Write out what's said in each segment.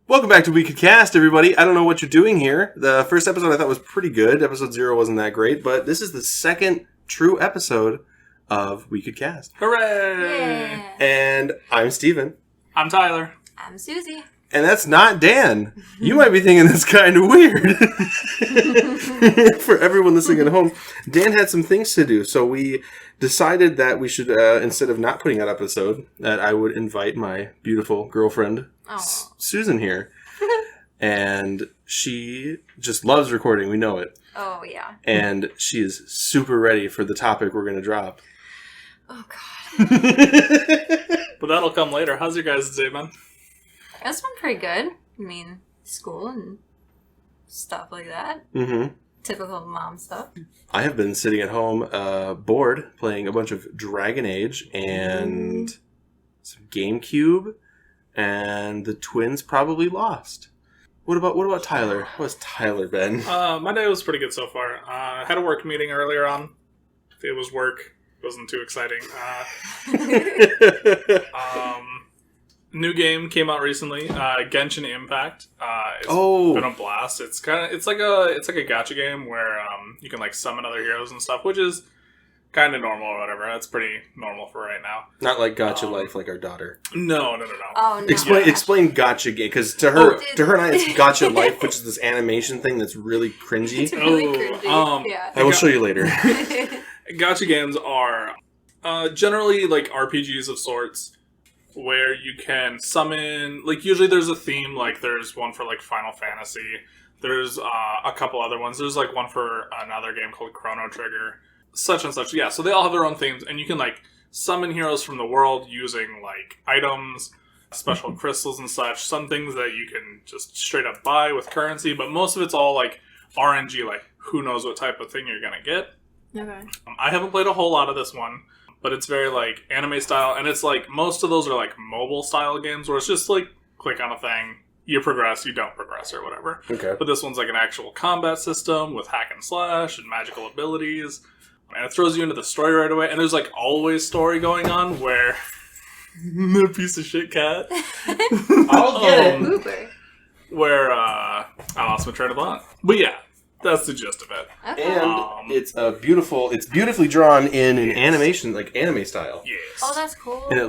Welcome back to wecouldcast, everybody. I don't know what you're doing here. The first episode I thought was pretty good. Episode 0 wasn't that great, but this is the second true episode of wecouldcast. Hooray! Yeah. And I'm Steven. I'm Tyler. I'm Susie. And that's not Dan. You might be thinking that's kind of weird. For everyone listening at home, Dan had some things to do, so we decided that we should, instead of not putting out episode, that I would invite my beautiful girlfriend, Susan, here. And she just loves recording, we know it. Oh, yeah. And she is super ready for the topic we're going to drop. Oh, God. But that'll come later. How's your guys' day been? It's been pretty good. I mean, school and stuff like that. Mm-hmm. Typical mom stuff. I have been sitting at home, bored, playing a bunch of Dragon Age and some GameCube, and the twins probably lost. What about Tyler? How has Tyler been? My day was pretty good so far. I had a work meeting earlier on. It was work. It wasn't too exciting. New game came out recently, Genshin Impact. It's been a blast. It's like a gacha game where you can like summon other heroes and stuff, which is kind of normal or whatever. That's pretty normal for right now. Not like Gacha Life, like our daughter. No. Oh, no. Explain Gacha game, because to her and I, it's Gacha Life, which is this animation thing that's really cringy. It's really cringy. Yeah. I will show you later. Gacha games are generally like RPGs of sorts, where you can summon, like, usually there's a theme, like, there's one for, like, Final Fantasy, there's a couple other ones, there's, like, one for another game called Chrono Trigger, such and such, yeah, so they all have their own themes, and you can, like, summon heroes from the world using, like, items, special crystals and such, some things that you can just straight up buy with currency, but most of it's all, like, RNG, like, who knows what type of thing you're gonna get. Okay. I haven't played a whole lot of this one, but it's very, like, anime style, and it's, like, most of those are, like, mobile-style games, where it's just, like, click on a thing, you progress, you don't progress, or whatever. Okay. But this one's, like, an actual combat system with hack and slash and magical abilities, and it throws you into the story right away, and there's, like, always story going on, where... the piece of shit cat. I'll get it. Uber. Where, I lost my train of thought. But, yeah. That's the gist of it. Okay. And it's beautifully drawn in an animation, like anime style. Yes. Oh, that's cool. And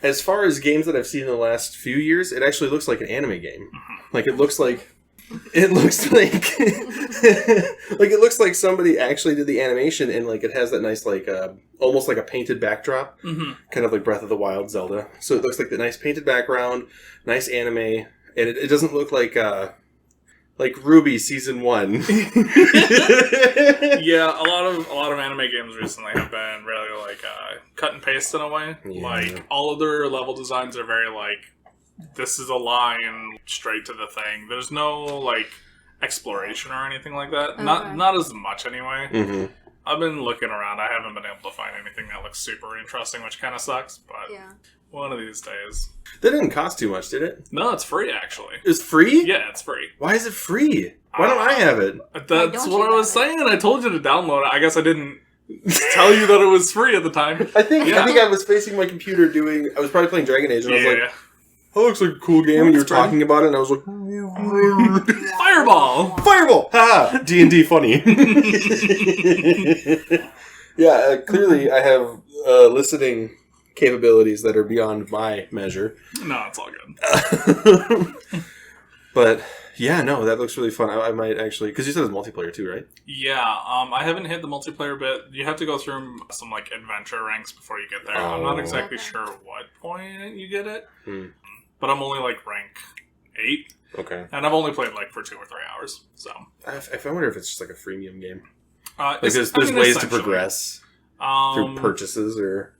as far as games that I've seen in the last few years, it actually looks like an anime game. Like it looks like somebody actually did the animation, and like it has that nice like almost like a painted backdrop, kind of like Breath of the Wild, Zelda. So it looks like the nice painted background, nice anime, and it doesn't look like Ruby Season 1. Yeah, a lot of anime games recently have been really like cut and paste in a way. Yeah. Like all of their level designs are very like, this is a line straight to the thing. There's no like exploration or anything like that. Okay. Not as much anyway. Mm-hmm. I've been looking around. I haven't been able to find anything that looks super interesting, which kind of sucks. But yeah. One of these days. That didn't cost too much, did it? No, it's free, actually. It's free? Yeah, it's free. Why is it free? Why don't I have it? That's what I was saying. I told you to download it. I guess I didn't tell you that it was free at the time. I think I was facing my computer I was probably playing Dragon Age, and I was like, that looks like a cool game, and you were talking about it, and I was like... Fireball! Fireball! Ha! D&D funny. Yeah, clearly I have listening... capabilities that are beyond my measure. No, it's all good. But yeah, no, that looks really fun. I might actually, because you said it's multiplayer too, right? Yeah, I haven't hit the multiplayer bit. You have to go through some like adventure ranks before you get there. Oh. I'm not exactly sure what point you get it, but I'm only like rank 8. Okay, and I've only played like for 2 or 3 hours. So I wonder if it's just like a freemium game. Like there's ways to progress through purchases or.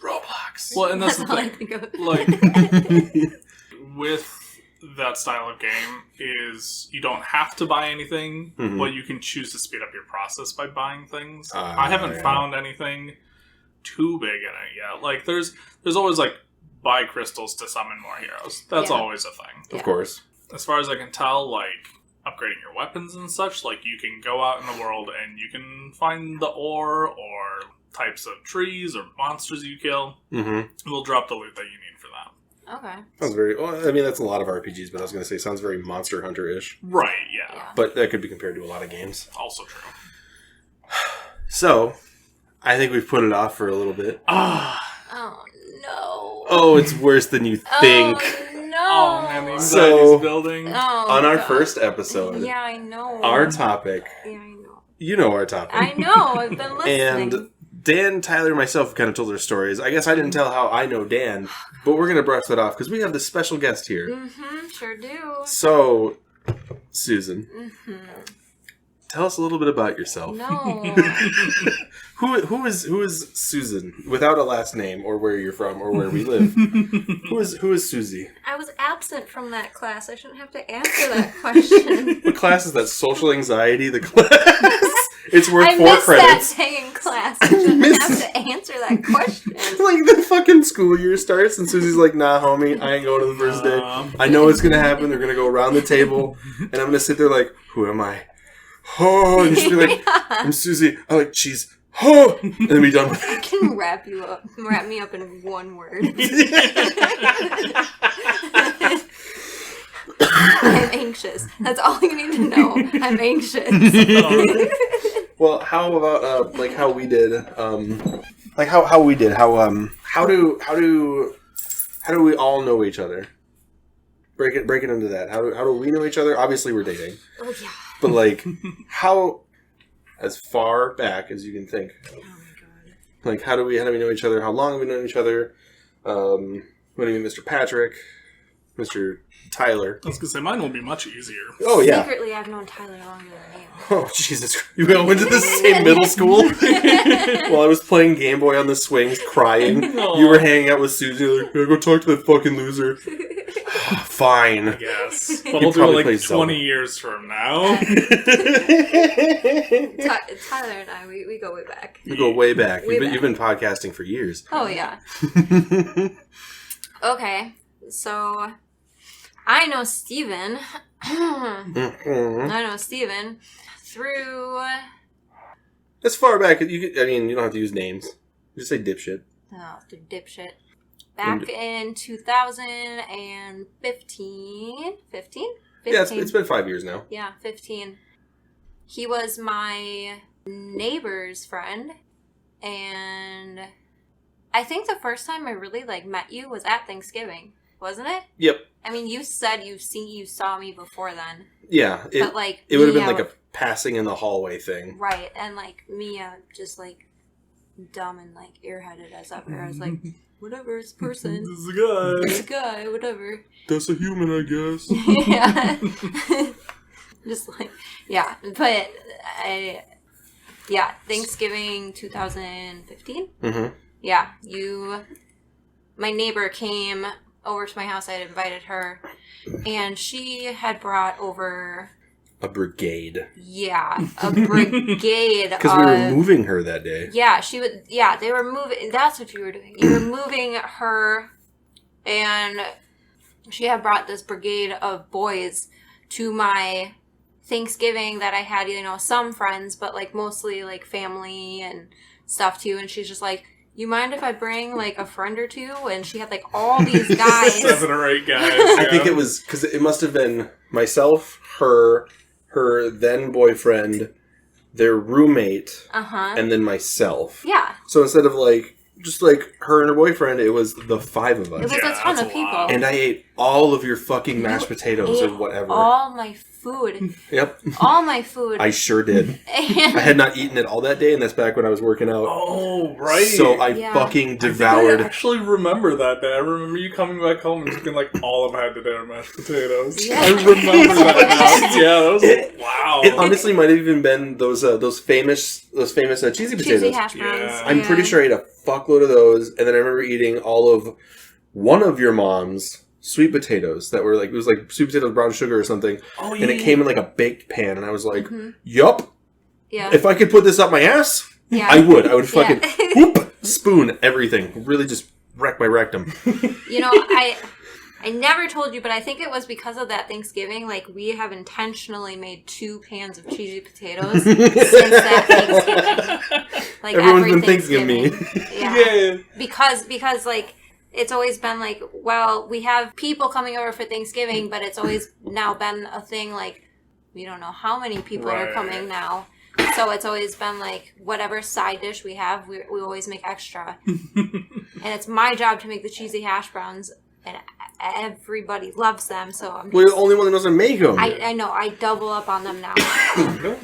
Roblox. Well, and that's the thing. Like, with that style of game, is you don't have to buy anything, but you can choose to speed up your process by buying things. I haven't found anything too big in it yet. Like, there's always like buy crystals to summon more heroes. That's always a thing. Of course. As far as I can tell, like upgrading your weapons and such, like you can go out in the world and you can find the ore or types of trees or monsters you kill. We'll drop the loot that you need for that. Okay. Sounds very... Well, I mean, that's a lot of RPGs, but I was going to say sounds very Monster Hunter-ish. Right, yeah. But that could be compared to a lot of games. Also true. So, I think we've put it off for a little bit. Oh, no. Oh, it's worse than you think. Oh, no. Oh, man, the anxiety's building. Oh, On our God. first episode, Yeah, I know. our topic... Yeah, I know. You know our topic. I know. I've been listening. And Dan, Tyler, and myself kind of told our stories. I guess I didn't tell how I know Dan, but we're going to brush that off because we have this special guest here. Mm-hmm, sure do. So, Susan, Mm-hmm. tell us a little bit about yourself. No. Who is Susan without a last name or where you're from or where we live? Who is Susie? I was absent from that class. I shouldn't have to answer that question. What class is that? Social anxiety? The class? It's worth I 4 missed credits. that day in class. I shouldn't have to answer that question. Like the fucking school year starts and Susie's like, nah, homie, I ain't going to the first day. I know what's gonna happen. They're gonna go around the table and I'm gonna sit there like, who am I? Oh, and just be like, I'm Susie. I like cheese. Oh, and then be done with I it. can wrap me up in one word. I'm anxious. That's all you need to know. I'm anxious. Well, how about like how we did? Like how we did? How do we all know each other? Break it into that. How do we know each other? Obviously, we're dating. Oh yeah. But like, how as far back as you can think? Oh my god. Like, how do we know each other? How long have we known each other? When do you meet Mr. Patrick, Mr. Tyler? I was going to say, mine will be much easier. Oh yeah. Secretly, I've known Tyler longer than you. Oh Jesus! You all went to the same middle school. While I was playing Game Boy on the swings, crying, you were hanging out with Susie. Like, go talk to that fucking loser. Fine. I guess. You But I'll do probably it play like Zelda. 20 years from now. Tyler and I, we go way back. You go way back. Way You've been podcasting for years. Oh yeah. Okay, so I know Steven. Mhm. I know Steven through. As far back, you don't have to use names. Just say dipshit. Oh, through dipshit. Back in 2015. 15? Yeah, it's been 5 years now. Yeah, 15. He was my neighbor's friend, and I think the first time I really met you was at Thanksgiving, wasn't it? Yep. I mean, you said you saw me before then. Yeah. But It would have been Mia- like a passing in the hallway thing. right, and Mia just dumb and airheaded as ever. I was like, whatever, it's a person. This is a guy. It's a guy, whatever. That's a human, I guess. Yeah. Just yeah. But Thanksgiving 2015. Mm-hmm. Yeah, my neighbor came over to my house. I had invited her, and she had brought over A brigade. a brigade. Because we were moving her that day. Yeah, they were moving. That's what you were doing. You were moving her, and she had brought this brigade of boys to my Thanksgiving that I had, some friends, but mostly family and stuff too. And she's just like, you mind if I bring a friend or two? And she had all these guys. 7 or 8 guys. I think it was because it must have been myself, her then boyfriend, their roommate, and then myself. Yeah. So instead of just her and her boyfriend, it was the 5 of us. It was Yeah, a ton that's of a people. lot. And I ate all of your fucking mashed potatoes or Ate whatever. all my food. Yep. All my food. I sure did. I had not eaten it all that day, and that's back when I was working out. Oh, right. So I Yeah. fucking I devoured. actually remember that day. I remember you coming back home and cooking all I've had today are mashed potatoes. Yeah. I remember that now. Yeah, that was wow. It honestly might have even been those famous cheesy potatoes. Cheesy hash browns. Yeah. I'm pretty sure I ate a fuckload of those, and then I remember eating all of one of your mom's sweet potatoes that were it was sweet potatoes, brown sugar or something, Oh, and it came in a baked pan, and I was like, yup, Yeah. if I could put this up my ass, Yeah. I would fucking Yeah. whoop, spoon everything, really just wreck my rectum. I never told you, but I think it was because of that Thanksgiving. We have intentionally made 2 pans of cheesy potatoes since that Thanksgiving. Everyone's every been thinking of me. Thanksgiving. Yeah. Yeah. Because it's always been like, well, we have people coming over for Thanksgiving, but it's always now been a thing like, we don't know how many people are coming now. So it's always been like, whatever side dish we have, we always make extra. And it's my job to make the cheesy hash browns, and everybody loves them, so I'm just... We're the only one that knows how to make them. I know, I double up on them now. I don't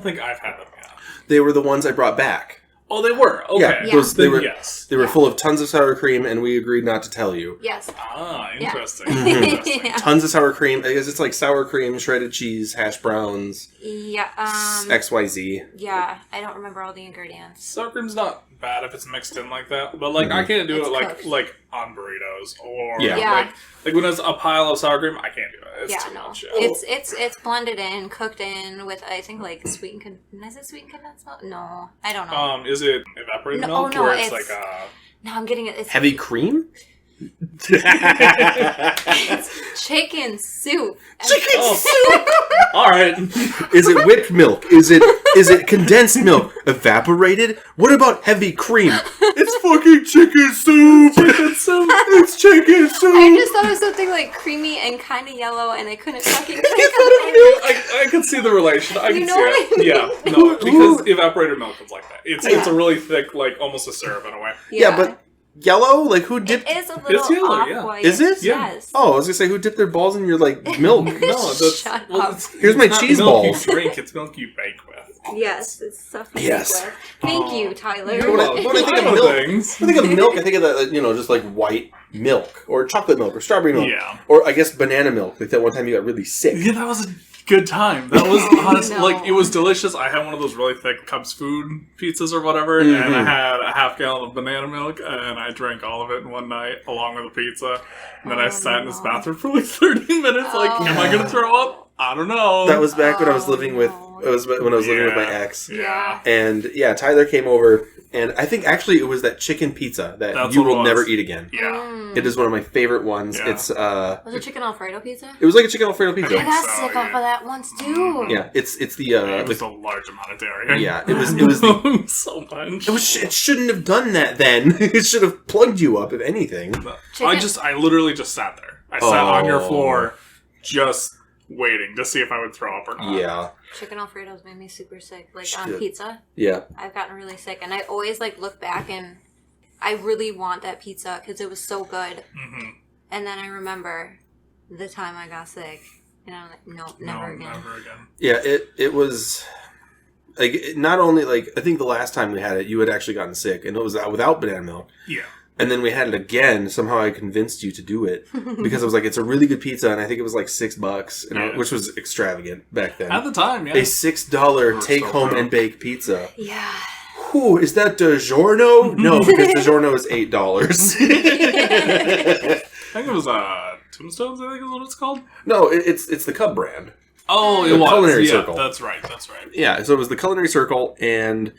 think I've had them yet. They were the ones I brought back. Oh, they were? Okay. Yeah. They were, yes. They were full of tons of sour cream, and we agreed not to tell you. Yes. Ah, interesting. Yeah. Interesting. Yeah. Tons of sour cream. I guess it's like sour cream, shredded cheese, hash browns, Yeah, XYZ. yeah, I don't remember all the ingredients. Sour cream's not bad if it's mixed in like that, but like I can't do It's it cooked. like on burritos or Yeah. like when it's a pile of sour cream, I can't do it. It's too much. It's blended in, cooked in with, I think, like is it sweetened condensed milk? No, I don't know. Is it evaporated No, milk no, where it's it's- like No, I'm getting it. It's Heavy cream? It's chicken soup. Chicken soup! Alright. Is it whipped milk? Is it condensed milk? Evaporated? What about heavy cream? It's fucking chicken soup! Chicken soup! It's chicken soup! I just thought it was something like creamy and kind of yellow, and I couldn't fucking think of I could see the relation. I You can know see what it. I mean? Yeah, no, because evaporated milk is like that. It's a really thick, like almost a syrup in a way. Yeah, but yellow? Like who dipped... It is a little yellow, off-white. Is it? Yes. Oh, I was gonna say, who dipped their balls in your, like, milk? No, that's... Shut well, up. it's- Here's my it's not cheese milk balls. you drink, it's milk you bake with. Yes, it's stuff you Yes. make with. Thank you, Tyler. You're When I welcome. think of I know milk, things. I think of milk, I think of that, just like white milk, or chocolate milk, or strawberry milk. Yeah. Or I guess banana milk, like that one time you got really sick. Yeah, that was a good time. That was honestly, No. like, it was delicious. I had one of those really thick Cubs food pizzas or whatever, and I had a half gallon of banana milk, and I drank all of it in one night, along with the pizza. And then I sat in this bathroom for like 30 minutes, like, am I gonna throw up? I don't know. That was back when I was living with, no. it was when I was living with my ex. Yeah. And yeah, Tyler came over, and I think actually it was that chicken pizza that That's you what it will was. never eat again. Yeah. It is one of my favorite ones. Yeah. It's Was it chicken Alfredo pizza? it was like a chicken Alfredo I pizza. got so, sick yeah. off of that once too. Yeah, it's the It was a large amount of dairy. yeah, it was the so much. it shouldn't have done that then. It should have plugged you up if anything. Chicken- I literally just sat there. I sat on your Oh. floor, just waiting to see if I would throw up or not. Yeah. Chicken Alfredo's made me super sick. Like Shit. on pizza, Yeah. I've gotten really sick, and I always like look back and I really want that pizza because it was so good. Mm-hmm. And then I remember the time I got sick, and I'm like, nope, never again. Never again. Yeah, it was like not only like I think the last time we had it, you had actually gotten sick, and it was without banana milk. Yeah. And then we had it again. Somehow I convinced you to do it because I was like, it's a really good pizza, and I think it was like $6, which was extravagant back then. At the time, yeah. A $6 We're take so home broke. and bake pizza. Yeah. Whew, is that DiGiorno? No, because DiGiorno is $8. I think it was Tombstones, I think is what it's called. No, it's the Cub brand. Oh, it The was. Culinary yeah, Circle. That's right. Yeah, so it was the Culinary Circle, and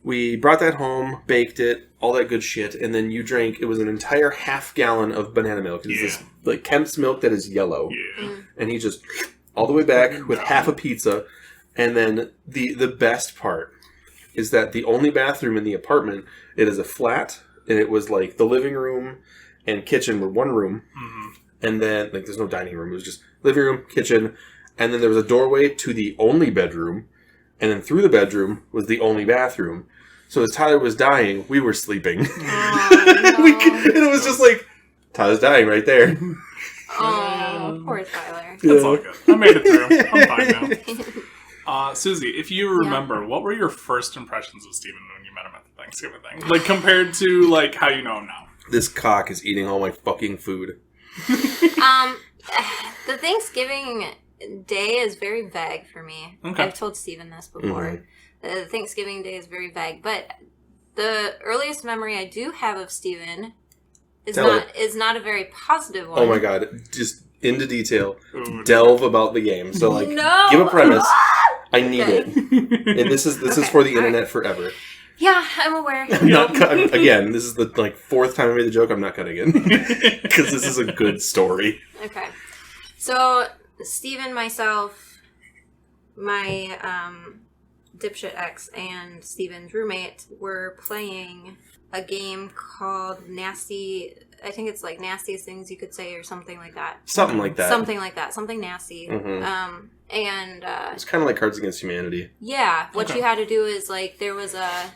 we brought that home, baked it, all that good shit, and then you drank, it was an entire half gallon of banana milk. It's this, like, Kemp's milk that is yellow. Yeah. And he just, all the way back with half a pizza, and then the best part is that the only bathroom in the apartment, it is a flat, and it was like the living room and kitchen were one room, and then, like, there's no dining room, it was just living room, kitchen, and then there was a doorway to the only bedroom, and then through the bedroom was the only bathroom. So as Tyler was dying, we were sleeping. Oh, And it was just like, Tyler's dying right there. oh, poor Tyler. That's all good. I made it through. I'm fine now. Susie, if you remember, what were your first impressions of Steven when you met him at the Thanksgiving thing? Like, compared to, like, how you know him now? This cock is eating all my fucking food. The Thanksgiving day is very vague for me. Okay. I've told Steven this before. The Thanksgiving day is very vague, but the earliest memory I do have of Steven is Tell not a very positive one. Oh my god, just into detail. Ooh, Delve about the game. So like, No! give a premise. I need Okay. it. And this is Okay, for the all right. internet forever. Yeah, I'm aware. I'm not again, this is the like fourth time I made the joke. I'm not cutting it. Because this is a good story. Okay. So, Steven, myself, my dipshit ex, and Steven's roommate were playing a game called Nasty. I think it's like Nastiest Things You Could Say or something like that. Something like that. Something like that. Something nasty. Mm-hmm. And it's kind of like Cards Against Humanity. Yeah. What you had to do is like there was a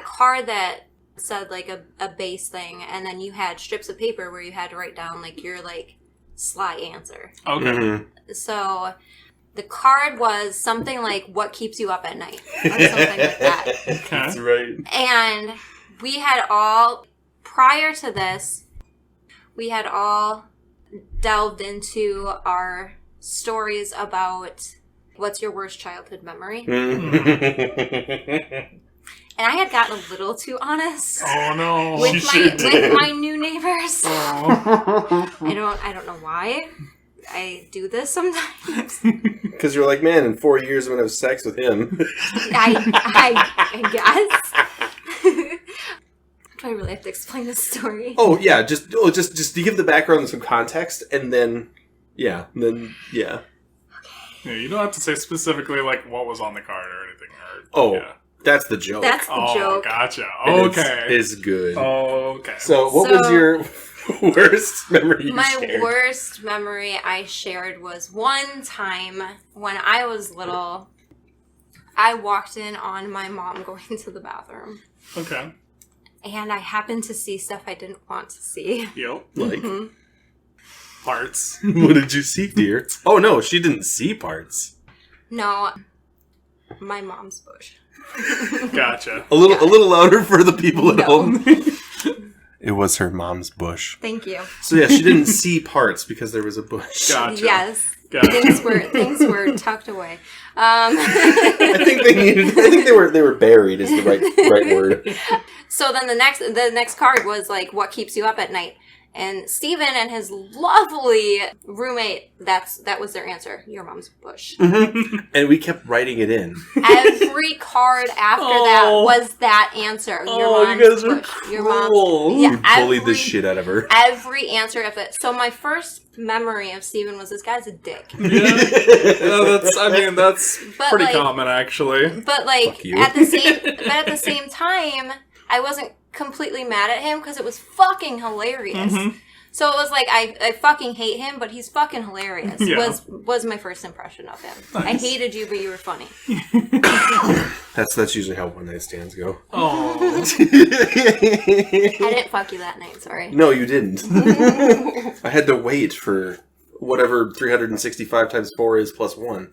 card that said like a base thing, and then you had strips of paper where you had to write down like your like sly answer. Okay. Mm-hmm. So the card was something like "What keeps you up at night?" or something like that. Okay. That's right. And we had all, prior to this, we had all delved into our stories about what's your worst childhood memory. And I had gotten a little too honest. Oh no! With my new neighbors. Oh. I don't know why I do this sometimes. Because you're like, man, in 4 years I'm going to have sex with him. I guess. Do I really have to explain this story? Oh, yeah, just to give the background and some context, and then, yeah. Yeah, you don't have to say specifically, like, what was on the card or anything. Yeah. That's the joke. That's the joke. Gotcha. Okay. It's good. Okay. So, what was your worst memory you shared? My worst memory I shared was one time when I was little, I walked in on my mom going to the bathroom. Okay. And I happened to see stuff I didn't want to see. Yep. Like? Parts. What did you see, dear? Oh, no, she didn't see parts. No. My mom's bush. Gotcha. A little louder for the people at home. It was her mom's bush. Thank you. So yeah, she didn't see parts because there was a bush. Gotcha. Yes. Gotcha. Things were tucked away. I think they were buried is the right word. So then the next card was like, what keeps you up at night? And Steven and his lovely roommate, that was their answer. Your mom's bush. Mm-hmm. And we kept writing it in. Every card after that was that answer. Your mom's you guys are bush. Your mom's. Yeah, you bullied the shit out of her. Every answer of it. So my first memory of Steven was this guy's a dick. Yeah, that's But pretty like, common actually. But like Fuck you. at the same time, I wasn't completely mad at him because it was fucking hilarious. Mm-hmm. So it was like I fucking hate him, but he's fucking hilarious. Yeah. Was my first impression of him. Nice. I hated you, but you were funny. That's usually how one night stands go. Oh. I didn't fuck you that night. Sorry. No, you didn't. I had to wait for whatever 365 times 4 is plus 1.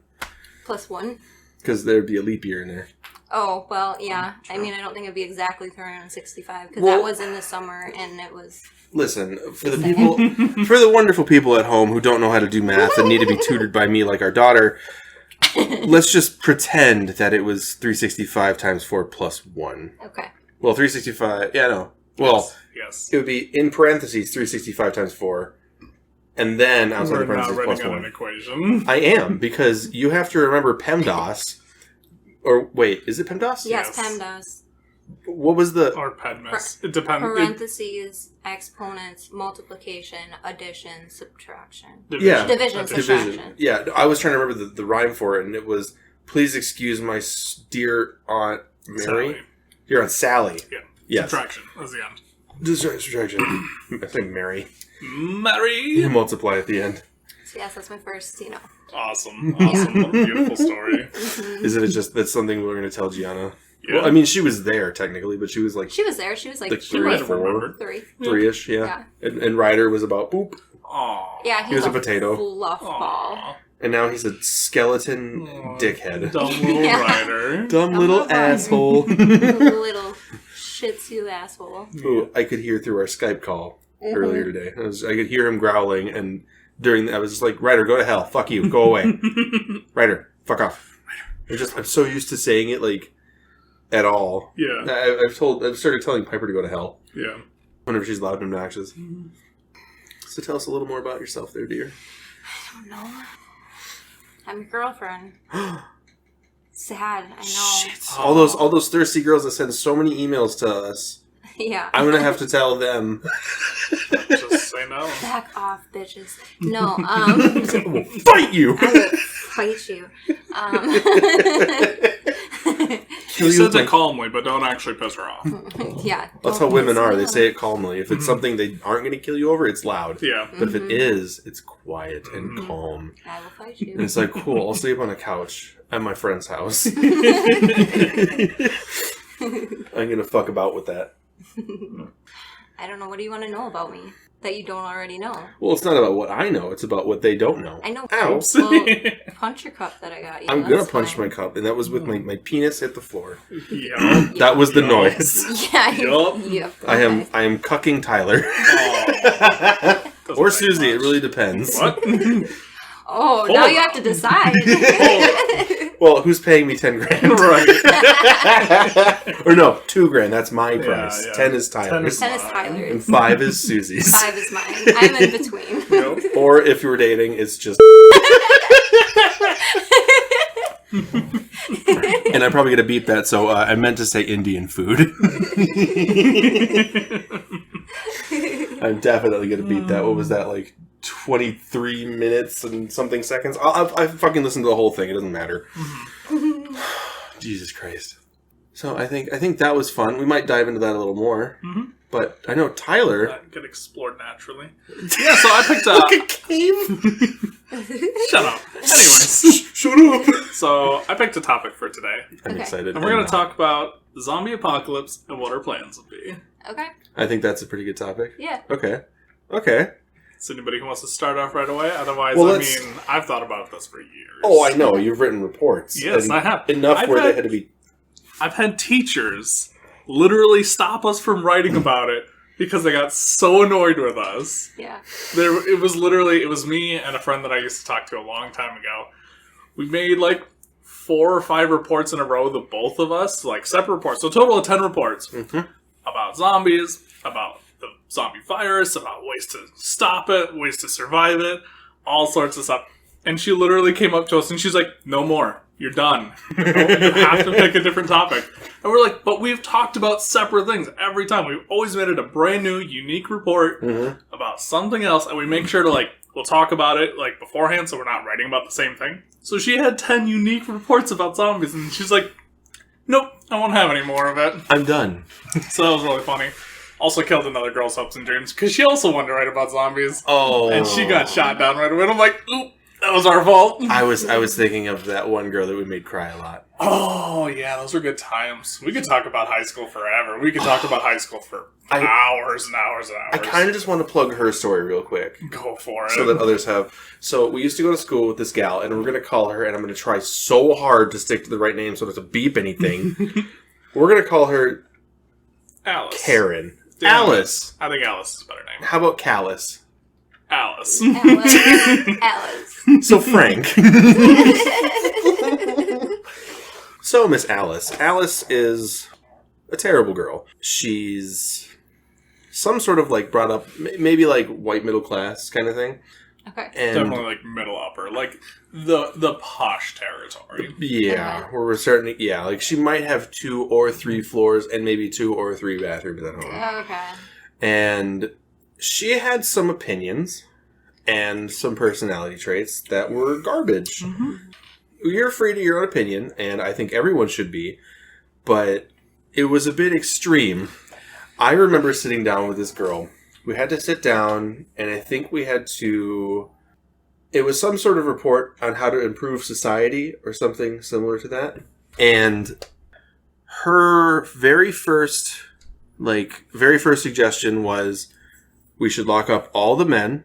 Plus 1. Because there'd be a leap year in there. Oh, well, yeah. I mean, I don't think it'd be exactly 365 because Well, that was in the summer and it was... Listen, for the wonderful people at home who don't know how to do math and need to be tutored by me like our daughter, let's just pretend that it was 365 times 4 plus 1. Okay. Well, 365, yeah, no. Well, yes. It would be in parentheses 365 times 4. And then outside the We're not parentheses writing plus on 1. an equation. I am, because you have to remember PEMDAS. Or, wait, is it PEMDAS? Yes, Yes. PEMDAS. What was the... Or PEDMAS. It depends. Parentheses, exponents, multiplication, addition, subtraction. Yeah. Division, subtraction. Yeah, I was trying to remember the rhyme for it, and it was, please excuse my dear Aunt Mary. Sally. Dear Aunt Sally. Yeah. Yes. Subtraction. That's the end. Subtraction. I think Mary. Mary. You multiply at the end. So yes, that's my first, Awesome. Awesome. What a beautiful story. Isn't it just, that's something we're going to tell Gianna? Yeah. Well, I mean, she was there, technically, but she was like... She was there. She was like 3 or 4. remembered. 3. 3-ish, yeah. And Ryder was about, boop. Aww. Yeah, He was a potato. fluff ball. Aww. And now he's a skeleton dickhead. Dumb little Yeah. Ryder. Dumb little little asshole. Little shih tzu asshole. Who I could hear through our Skype call earlier today. I could hear him growling, and I was just like, Ryder, go to hell. Fuck you. Go away. Ryder, fuck off. I'm so used to saying it, like, at all. Yeah. I've started telling Piper to go to hell Yeah. whenever she's loud and obnoxious. So tell us a little more about yourself there, dear. I don't know. I'm your girlfriend. Sad, I know. Shit. All those thirsty girls that send so many emails to us. Yeah. I'm gonna have to tell them. Just say no. Back off, bitches. No, I will fight you. I will fight you. kill He you. says it calmly, but don't actually piss her off. Yeah. That's how women are. They say it calmly. If it's something they aren't going to kill you over, it's loud. Yeah. But if it is, it's quiet and calm. I will fight you. And it's like, cool, I'll sleep on a couch at my friend's house. I'm going to fuck about with that. I don't know. What do you want to know about me that you don't already know? Well, it's not about what I know. It's about what they don't know. I know. Ow. Well, punch your cup that I got you. I'm going to That's punch fine. my cup, and that was with my penis hit the floor. Yeah. That was the Yup. noise. Yeah. Yup. Yep. I am cucking Tyler. Doesn't Or make Susie, it much. really depends. What? Oh, Hold now you on. have to decide. Well, who's paying me 10 grand? Right. Or no, 2 grand. That's my price. yeah. 10 is Tyler's. 10 is Tyler's. And 5 is Susie's. 5 is mine. I'm in between. Yup. Or if you were dating, it's just. And I'm probably going to beep that, so I meant to say Indian food. I'm definitely going to beep that. What was that, like 23 minutes and something seconds? I fucking listened to the whole thing. It doesn't matter. Jesus Christ. So I think that was fun. We might dive into that a little more. Mm-hmm. But I know Tyler... That get explored naturally. Yeah, so I picked up... Shut up. Anyways. Shut up! So I picked a topic for today. I'm Okay. excited. And we're going to talk about the zombie apocalypse and what our plans would be. Okay. I think that's a pretty good topic. Yeah. Okay. Is anybody who wants to start off right away? Otherwise, Well, I've thought about this for years. Oh, I know. You've written reports. Yes, And I have. Enough I've where had- they had to be... I've had teachers literally stop us from writing about it because they got so annoyed with us. Yeah. It was me and a friend that I used to talk to a long time ago. We made like 4 or 5 reports in a row, the both of us, like separate reports. So a total of 10 reports about zombies, about the zombie virus, about ways to stop it, ways to survive it, all sorts of stuff. And she literally came up to us and she's like, no more. You're done. You have to pick a different topic. And we're like, but we've talked about separate things every time. We've always made it a brand new, unique report about something else. And we make sure to we'll talk about it beforehand so we're not writing about the same thing. So she had 10 unique reports about zombies and she's like, nope, I won't have any more of it. I'm done. So that was really funny. Also killed another girl's hopes and dreams because she also wanted to write about zombies. Oh. And she got shot down right away. And I'm like, oop, that was our fault. I was thinking of that one girl that we made cry a lot. Oh, yeah, those were good times. We could talk about high school forever. We could talk about high school for hours and hours and hours. I kind of just want to plug her story real quick. Go for it. So that others have. So we used to go to school with this gal, and we're going to call her, and I'm going to try so hard to stick to the right name so it doesn't beep anything. We're going to call her Alice. Karen. Damn it. Alice. I think Alice is a better name. How about Callus? Alice. Alice. So Frank. So Miss Alice. Alice is a terrible girl. She's some sort of brought up, maybe white middle class kind of thing. Okay. And Definitely middle upper. The posh territory. yeah, Okay. where we're starting to, yeah, she might have 2 or 3 floors and maybe 2 or 3 bathrooms at home. Okay. And she had some opinions and some personality traits that were garbage. You're free to your own opinion, and I think everyone should be, but it was a bit extreme. I remember sitting down with this girl. We had to sit down, and I think we had to... It was some sort of report on how to improve society or something similar to that. And her very first suggestion was we should lock up all the men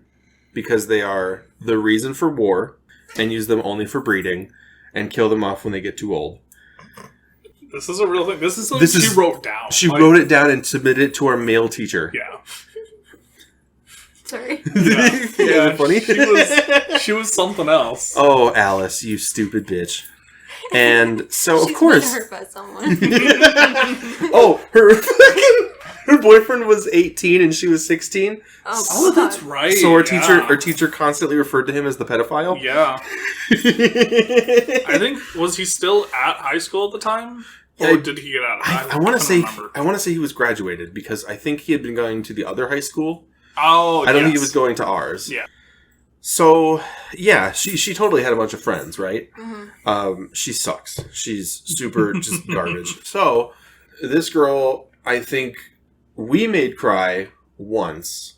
because they are the reason for war and use them only for breeding and kill them off when they get too old. This is a real thing. This is something she wrote down. She wrote it down and submitted it to our male teacher. Yeah. Sorry. Yeah, funny? She was something else. Oh, Alice, you stupid bitch. And so, She's of course... been hurt by someone. Oh, her boyfriend was 18 and she was 16. Oh, that's right. So our yeah. teacher constantly referred to him as the pedophile. Yeah. I think, was he still at high school at the time? Or did he get out of high school? I want to say he was graduated because I think he had been going to the other high school. Oh, I don't think he was going to ours. Yeah. So yeah, she totally had a bunch of friends, right? Mm-hmm. She sucks. She's super just garbage. So this girl, I think we made cry once.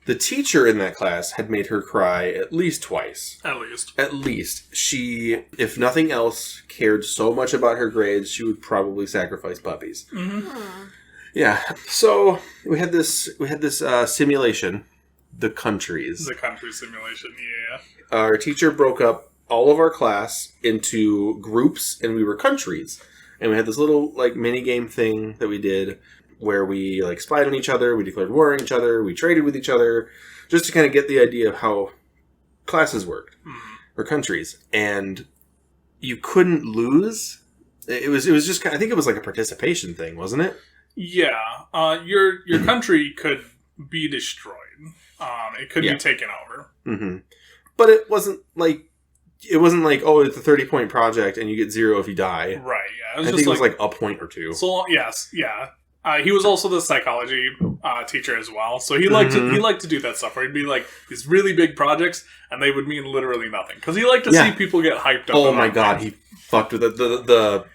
The teacher in that class had made her cry at least twice. At least. She, if nothing else, cared so much about her grades, she would probably sacrifice puppies. Mm-hmm. Yeah. So we had this simulation, the countries. The country simulation, yeah. Our teacher broke up all of our class into groups, and we were countries. And we had this little like mini game thing that we did, where we like spied on each other, we declared war on each other, we traded with each other, just to kind of get the idea of how classes worked, or countries. And you couldn't lose. It was just I think it was like a participation thing, wasn't it? Yeah. Your country could be destroyed. It could be taken over. Mm-hmm. But it wasn't like, oh, it's a 30-point project and you get 0 if you die. Right, yeah. I think it was like a point or 2. So, yes, yeah. He was also the psychology teacher as well, so he liked to do that stuff where he'd be like these really big projects, and they would mean literally nothing because he liked to see people get hyped up. Oh my god, he fucked with the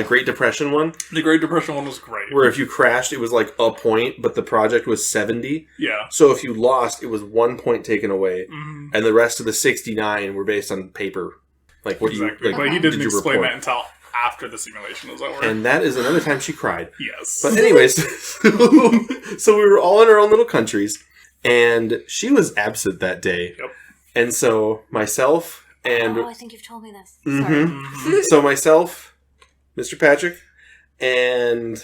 Great Depression one. The Great Depression one was great. Where if you crashed, it was like a point, but the project was 70. Yeah. So if you lost, it was 1 point taken away, and the rest of the 69 were based on paper, like what exactly. you. But he didn't explain that until after the simulation was over. And that is another time she cried. Yes. But anyways, so we were all in our own little countries, and she was absent that day. Yep. And so myself and... Oh, I think you've told me this. Sorry. So myself, Mr. Patrick, and...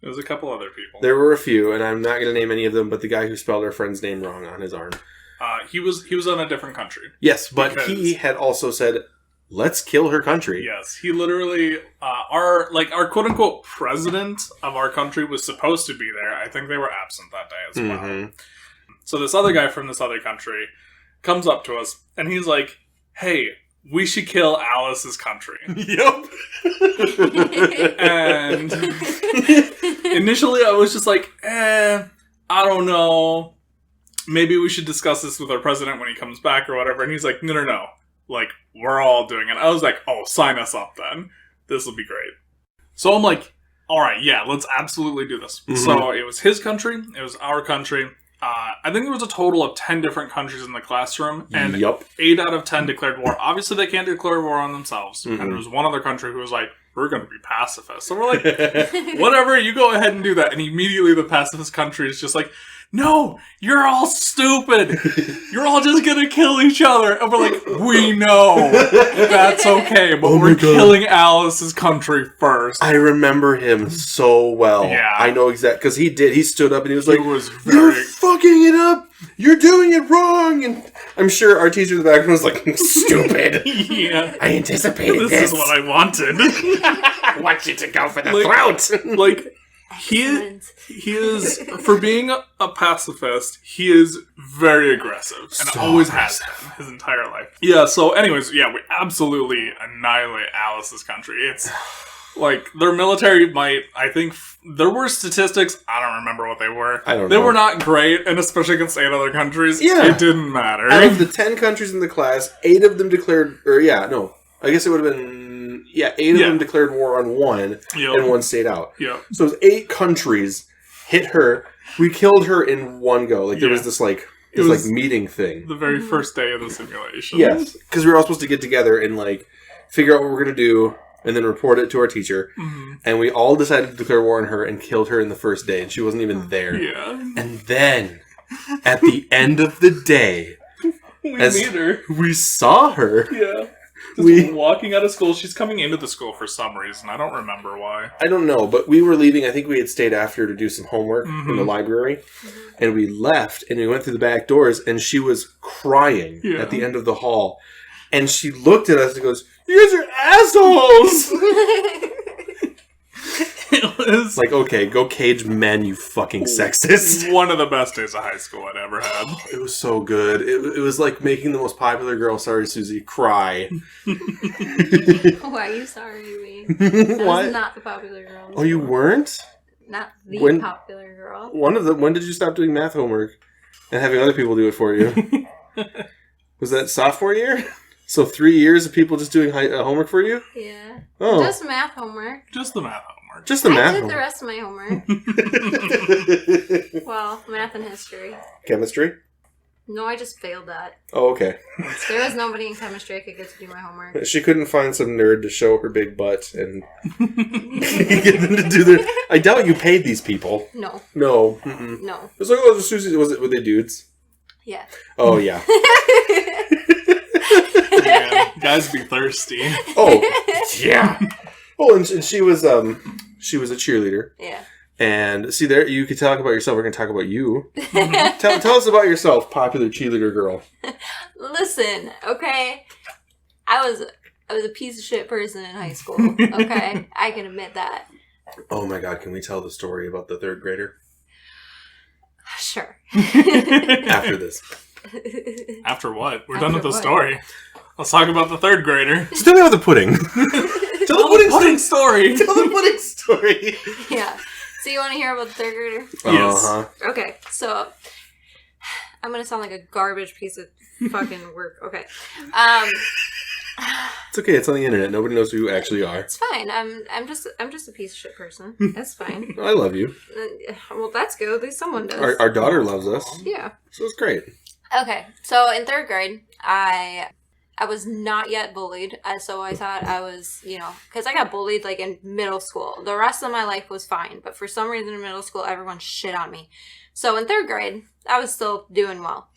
There was a couple other people. There were a few, and I'm not going to name any of them, but the guy who spelled our friend's name wrong on his arm. He was on a different country. Yes, but he had also said... Let's kill her country. Yes, he literally, our quote unquote president of our country was supposed to be there. I think they were absent that day as well. So this other guy from this other country comes up to us and he's like, "Hey, we should kill Alice's country." Yep. And initially I was just like, I don't know. Maybe we should discuss this with our president when he comes back or whatever. And he's like, no. Like, we're all doing it. I was like, oh, sign us up then. This will be great. So I'm like, all right, yeah, let's absolutely do this. So it was his country. It was our country. I think there was a total of 10 different countries in the classroom. And 8 out of 10 declared war. Obviously, they can't declare war on themselves. And there was one other country who was like, we're going to be pacifists. So we're like, whatever, you go ahead and do that. And immediately the pacifist country is just like, no, you're all stupid. You're all just going to kill each other. And we're like, we know. That's okay, but we're killing Alice's country first. I remember him so well. Yeah. I know exactly, because he did. He stood up and he was like, you're fucking it up. You're doing it wrong. And I'm sure our teacher in the background was like, stupid. Yeah. I anticipated this. This is what I wanted. I want you to go for the throat. Like, he is, for being a pacifist, he is very aggressive. And So always has been his entire life. Yeah, so anyways, yeah, we absolutely annihilate Alice's country. It's, like, their military might, I think, there were statistics, I don't remember what they were. I don't know. They were not great, and especially against 8 other countries, Yeah. it didn't matter. Out of the 10 countries in the class, 8 of them declared, I guess it would have been, 8 of them declared war on one, and 1 stayed out. Yeah. So it was 8 countries hit her. We killed her in one go. Like, there was this, like, meeting thing. The very first day of the simulation. Yes. Because we were all supposed to get together and, like, figure out what we're going to do, and then report it to our teacher. And we all decided to declare war on her and killed her in the first day, and she wasn't even there. Yeah. And then, at the end of the day, we meet her. We saw her. Yeah. Just walking out of school. She's coming into the school for some reason. I don't remember why. I don't know, but we were leaving. I think we had stayed after to do some homework in the library. And we left, and we went through the back doors, and she was crying at the end of the hall. And she looked at us and goes, "You guys are assholes!" It was like, okay, go cage men, you fucking sexist. One of the best days of high school I'd ever had. It was so good. It was like making the most popular girl, sorry Susie, cry. Why are you sorry, me? I was not the popular girl. Oh, you weren't? Not the popular girl. One of them. When did you stop doing math homework and having other people do it for you? Was that sophomore year? So 3 years of people just doing homework for you? Yeah. Oh. Just math homework. Just the math homework. Just the math I did homework. the rest of my homework. Well, math and history. Chemistry? No, I just failed that. Oh, okay. There was nobody in chemistry I could get to do my homework. She couldn't find some nerd to show her big butt and get them to do their... I doubt you paid these people. No. No. Mm-mm. No. It was like, oh, the Susie... Were they dudes? Yeah. Oh, yeah. Man, guys be thirsty. Oh, yeah. Oh, and she was a cheerleader. Yeah. And see there, you could talk about yourself. We're going to talk about you. Tell us about yourself, popular cheerleader girl. Listen, okay? I was a piece of shit person in high school. Okay? I can admit that. Oh my God, can we tell the story about the third grader? Sure. After this. After what? We're After done with the what? story. Let's talk about the third grader. So tell me about the pudding. Tell the pudding story. Tell the pudding story. Yeah. So you want to hear about the third grader? Yes. Uh-huh. Okay, so I'm gonna sound like a garbage piece of fucking work. Okay, It's okay. It's on the internet. Nobody knows who you actually are. it's fine. I'm just a piece of shit person. That's fine. I love you. Well, that's good. At least someone does. Our daughter loves us. Yeah. So it's great. Okay, so in third grade, I was not yet bullied, so I thought I was, because I got bullied like in middle school. The rest of my life was fine, but for some reason in middle school, everyone shit on me. So in third grade, I was still doing well.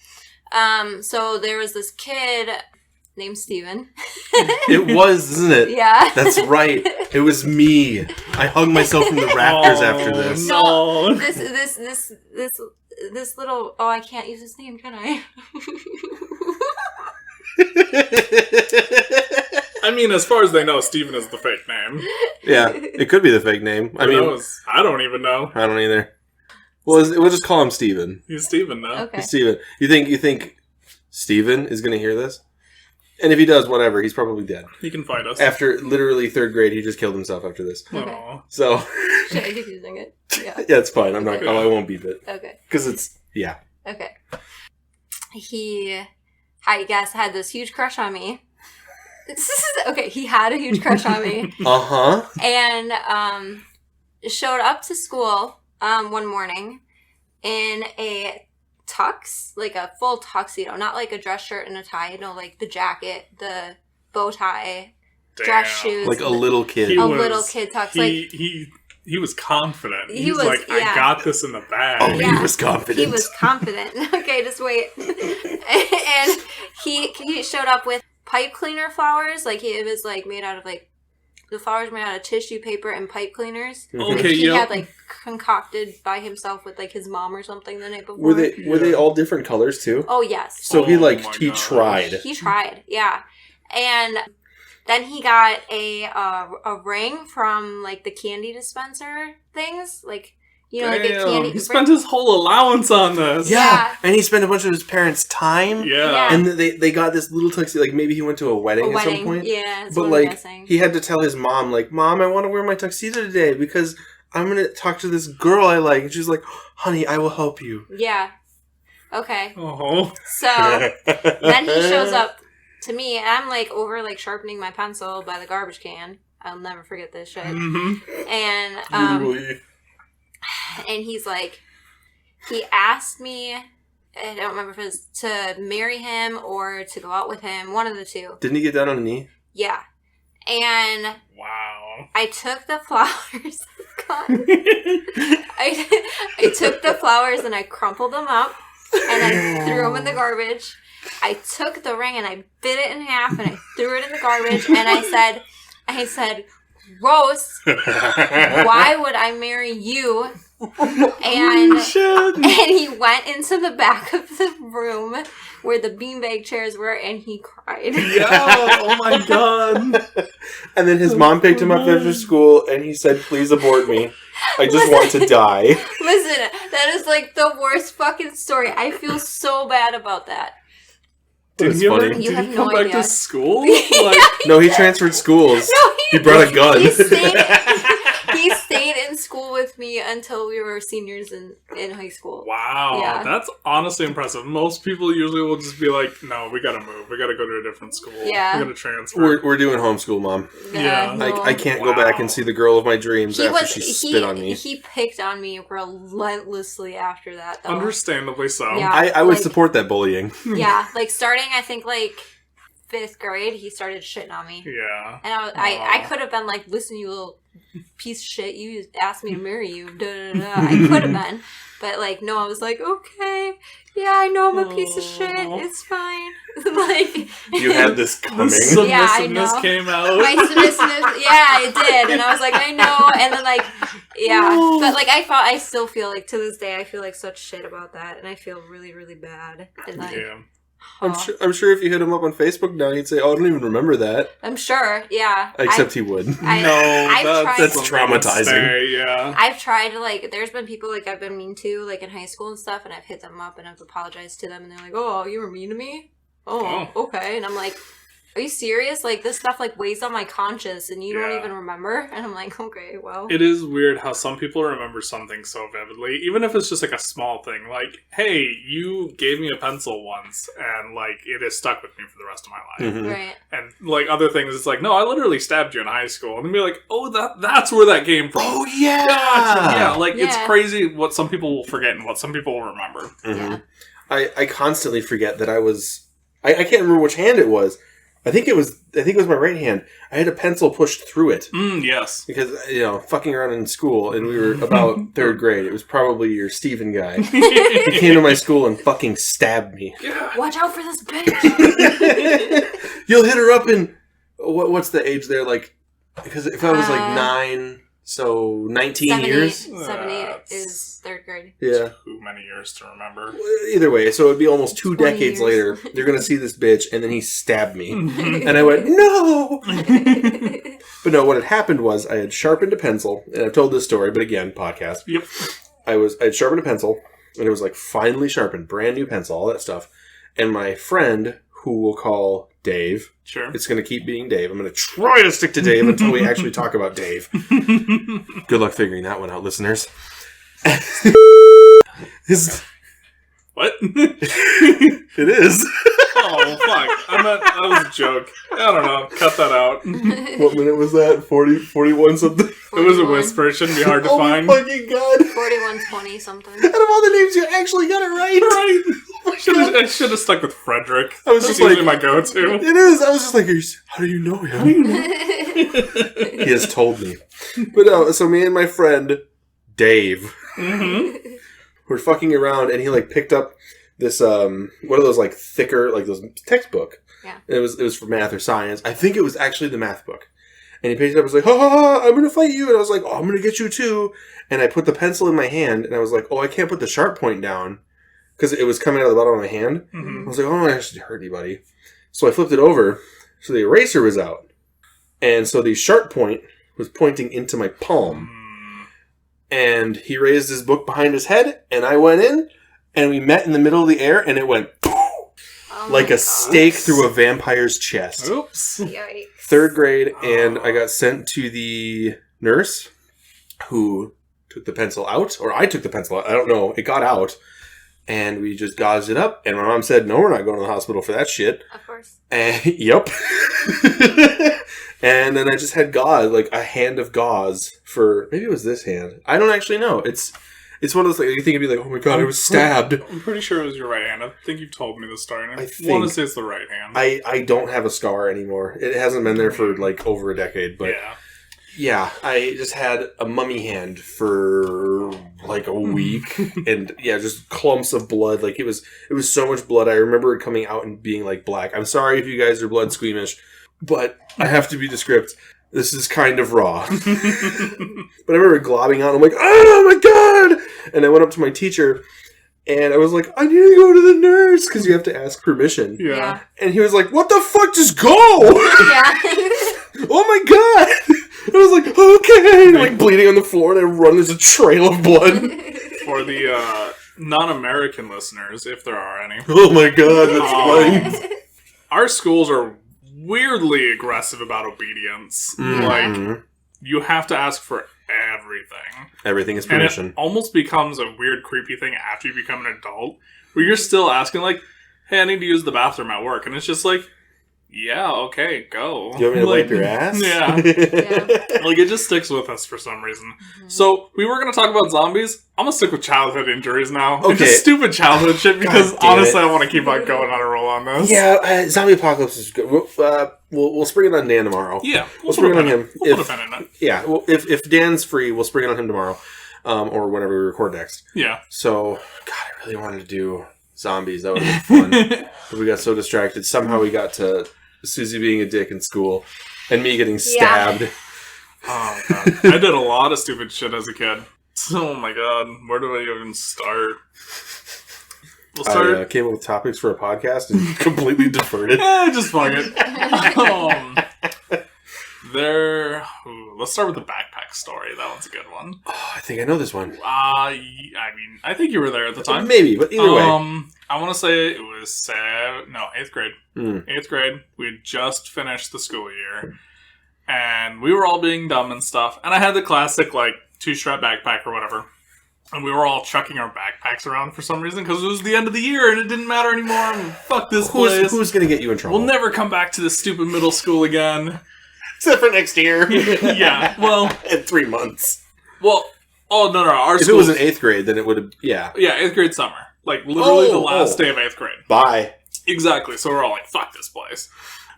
So there was this kid named Steven. It was, isn't it? Yeah. That's right. It was me. I hung myself from the rafters after this. No. This little, I can't use his name, can I? I mean, as far as they know, Steven is the fake name. Yeah, it could be the fake name. I mean, I don't even know. I don't either. Well, we'll just call him Steven. He's Steven now. Okay. Steven. You think Steven is going to hear this? And if he does, whatever, he's probably dead. He can fight us. After literally third grade, he just killed himself after this. Okay. Aw. So, Should I keep using it? Yeah. yeah, it's fine. I won't beep it. Okay. Because it's, yeah. Okay. He, I guess, had this huge crush on me. Okay, he had a huge crush on me. Uh-huh. And showed up to school one morning in a tux, like a full tuxedo, not like a dress shirt and a tie, like the jacket, the bow tie, dress shoes. Like a little kid. Little kid tux. He was confident. He He's was, like, yeah. I got this in the bag. Oh, Yeah. he was confident. He was confident. Okay, just wait. And he showed up with pipe cleaner flowers. Like, it was like made out of like, the flowers made out of tissue paper and pipe cleaners. Mhm. Okay, He yep. had like concocted by himself with like his mom or something the night before. Were they all different colors too? Oh yes. So he Oh my he gosh. tried. He tried, yeah. And then he got a ring from like the candy dispenser things, like like a Damn, candy. he spent his whole allowance on this. Yeah. And he spent a bunch of his parents' time. Yeah. And they got this little tuxedo. Like maybe he went to a wedding at some point. Yeah, that's But what I'm like guessing. he had to tell his mom, like, Mom, I want to wear my tuxedo today because I'm gonna talk to this girl I like. And she's like, Honey, I will help you. Yeah. Okay. Oh. So then he shows up to me, and I'm like over like sharpening my pencil by the garbage can. I'll never forget this shit. Mm-hmm. And Literally. and he's like, he asked me, I don't remember if it was to marry him or to go out with him, one of the two. Didn't he get down on a knee? Yeah. And Wow. I took the flowers. God. I took the flowers and I crumpled them up and I threw them in the garbage. I took the ring and I bit it in half and I threw it in the garbage and I said, gross, why would I marry you? And he went into the back of the room where the beanbag chairs were and he cried. Yeah. Oh my god. And then his mom picked him up after school and he said, Please abort me. I just want to die. Listen, that is like the worst fucking story. I feel so bad about that. Did That's he ever funny. did You he have come no back idea. to school? Like, No, he transferred schools. No, He brought a gun. He stayed in school school with me until we were seniors in high school. Wow, Yeah. that's honestly impressive. Most people usually will just be like, no, we gotta move. We gotta go to a different school. Yeah. We gotta transfer. We're doing homeschool, Mom. Yeah. No. I can't go back and see the girl of my dreams He after she spit on me. He picked on me relentlessly after that, though. Understandably so. Yeah. I would like- support that bullying. Yeah, like starting, I think, like 5th grade, he started shitting on me. Yeah. And I could have been like, listen, you little piece of shit, you asked me to marry you. Da, da, da. I could have been. But, like, no, I was like, okay, yeah, I know I'm a piece of shit. It's fine. Like, You had this coming. The Yeah, I submissiveness know. came out. my submissiveness, yeah, it did. And I was like, I know. And then, like, yeah. But, like, I still feel like, to this day, I feel like such shit about that. And I feel really, really bad. And, like, Yeah. I'm sure if you hit him up on Facebook now, he'd say, "Oh, I don't even remember that." I'm sure, yeah. Except he would. I've tried- That's traumatizing. Stay, yeah. I've tried to, like, there's been people, like, I've been mean to, like, in high school and stuff, and I've hit them up and I've apologized to them, and they're like, oh, you were mean to me? Oh, okay. And I'm like, are you serious? Like, this stuff, like, weighs on my conscience, and you don't Yeah. even remember? And I'm like, okay, well. It is weird how some people remember something so vividly, even if it's just like a small thing. Like, hey, you gave me a pencil once, and like it has stuck with me for the rest of my life. Mhm. Right. And like other things, it's like, no, I literally stabbed you in high school, and then be like, oh, that's where that came from. Oh yeah, Gotcha. Yeah, like it's Yeah. crazy what some people will forget and what some people will remember. Mhm. Yeah. I constantly forget that I can't remember which hand it was. I think it was my right hand. I had a pencil pushed through it Yes. because fucking around in school, and we were about 3rd grade. It was probably your Steven guy. He came to my school and fucking stabbed me. Watch out for this bitch! You'll hit her up in what's the age there? Like, because if I was like 9, so 19 years. 7, 8 That's- is 3rd grade. Yeah. Too many years to remember. Either way, so it'd be almost 2 20 decades years. later. You're gonna see this bitch, and then he stabbed me, and I went no. But no, what had happened was I had sharpened a pencil, and I've told this story, but again, podcast. Yep. I had sharpened a pencil, and it was like finely sharpened, brand new pencil, all that stuff. And my friend, who we'll call Dave, Sure. it's going to keep being Dave. I'm going to try to stick to Dave until we actually talk about Dave. Good luck figuring that one out, listeners. What? It is. Oh, fuck. That was a joke. I don't know. Cut that out. What minute was that? 41 something? It was a 41. whisper. It shouldn't be hard to Oh find. my fucking god. 4120 something. Out of all the names, you actually got it right. Right. Oh my God. I should have stuck with Frederick. I was That's just like- usually my go-to. It is. I was just like, how do you know him? He has told me. But no, so me and my friend, Dave, Mm-hmm. were fucking around, and he like picked up this one of those like thicker, like those textbook. Yeah. And it was for math or science. I think it was actually the math book. And he picked it up and was like, ha ha ha, I'm gonna fight you. And I was like, oh, I'm gonna get you too. And I put the pencil in my hand, and I was like, oh, I can't put the sharp point down because it was coming out of the bottom of my hand. Mm-hmm. I was like, oh, I should hurt anybody. So I flipped it over, so the eraser was out. And so the sharp point was pointing into my palm. And he raised his book behind his head, and I went in, and we met in the middle of the air, and it went Oh like my a stake through a vampire's chest. Oops. God. Yikes. 3rd grade, and I got sent to the nurse who took the pencil out, or I took the pencil out. I don't know. It got out, and we just gauzed it up, and my mom said, no, we're not going to the hospital for that shit. Of course. And, yep. And then I just had gauze, like a hand of gauze for, maybe it was this hand. I don't actually know. It's one of those things, you think it'd be like, oh my god, I was stabbed. I'm pretty sure it was your right hand. I think you've told me this story. And I I want think- to say it's the right hand. I don't have a scar anymore. It hasn't been there for like over a decade, but yeah. yeah, I just had a mummy hand for like a week, and yeah, just clumps of blood. Like it was so much blood. I remember it coming out and being like black. I'm sorry if you guys are blood squeamish, but I have to be descriptive. This is kind of raw. But I remember globbing out. I'm like, oh my god! And I went up to my teacher, and I was like, I need to go to the nurse because you have to ask permission. Yeah. And he was like, what the fuck? Just go! Yeah. Oh my god! I was like, okay! And, like, bleeding on the floor, and I run, there's a trail of blood. For the non-American listeners, if there are any, Oh my god, that's funny. our schools are weirdly aggressive about obedience. Like, Mhm. you have to ask for everything. Everything is And permission. it almost becomes a weird, creepy thing after you become an adult, where you're still asking, like, hey, I need to use the bathroom at work. And it's just like, yeah, okay, go. Do you want me to wipe your ass? Yeah. Yeah. Like, it just sticks with us for some reason. So, we were going to talk about zombies. I'm going to stick with childhood injuries now. Okay. And just stupid childhood shit, because God damn honestly, it. I want to keep on going on a roll on this. Yeah, zombie apocalypse is good. We'll spring it on Dan tomorrow. Yeah. We'll spring it on him. We'll put a pin in it. Yeah, well, if Dan's free, we'll spring it on him tomorrow, or whenever we record next. Yeah. So, God, I really wanted to do zombies. That would have been fun. But we got so distracted. Somehow we got to Susie being a dick in school, and me getting stabbed. Oh, God. I did a lot of stupid shit as a kid. Oh, my God. Where do I even start? We'll start... I came up with topics for a podcast and completely deferred it. Just fuck it. Let's start with the backpack story. That one's a good one. Oh, I think I know this one. I mean, I think you were there at the time. Maybe, but either way. I want to say it was 8th grade. 8th grade. We had just finished the school year, and we were all being dumb and stuff. And I had the classic, like, 2-strap backpack or whatever. And we were all chucking our backpacks around for some reason because it was the end of the year and it didn't matter anymore. And fuck this place. Who's going to get you in trouble? We'll never come back to this stupid middle school again. Except for next year. Yeah, well... In 3 months. Well, oh, no, our If it was in 8th grade, then it would have... Yeah. Yeah, 8th grade summer. Like, literally the last day of 8th grade. Bye. Exactly, so we're all like, fuck this place.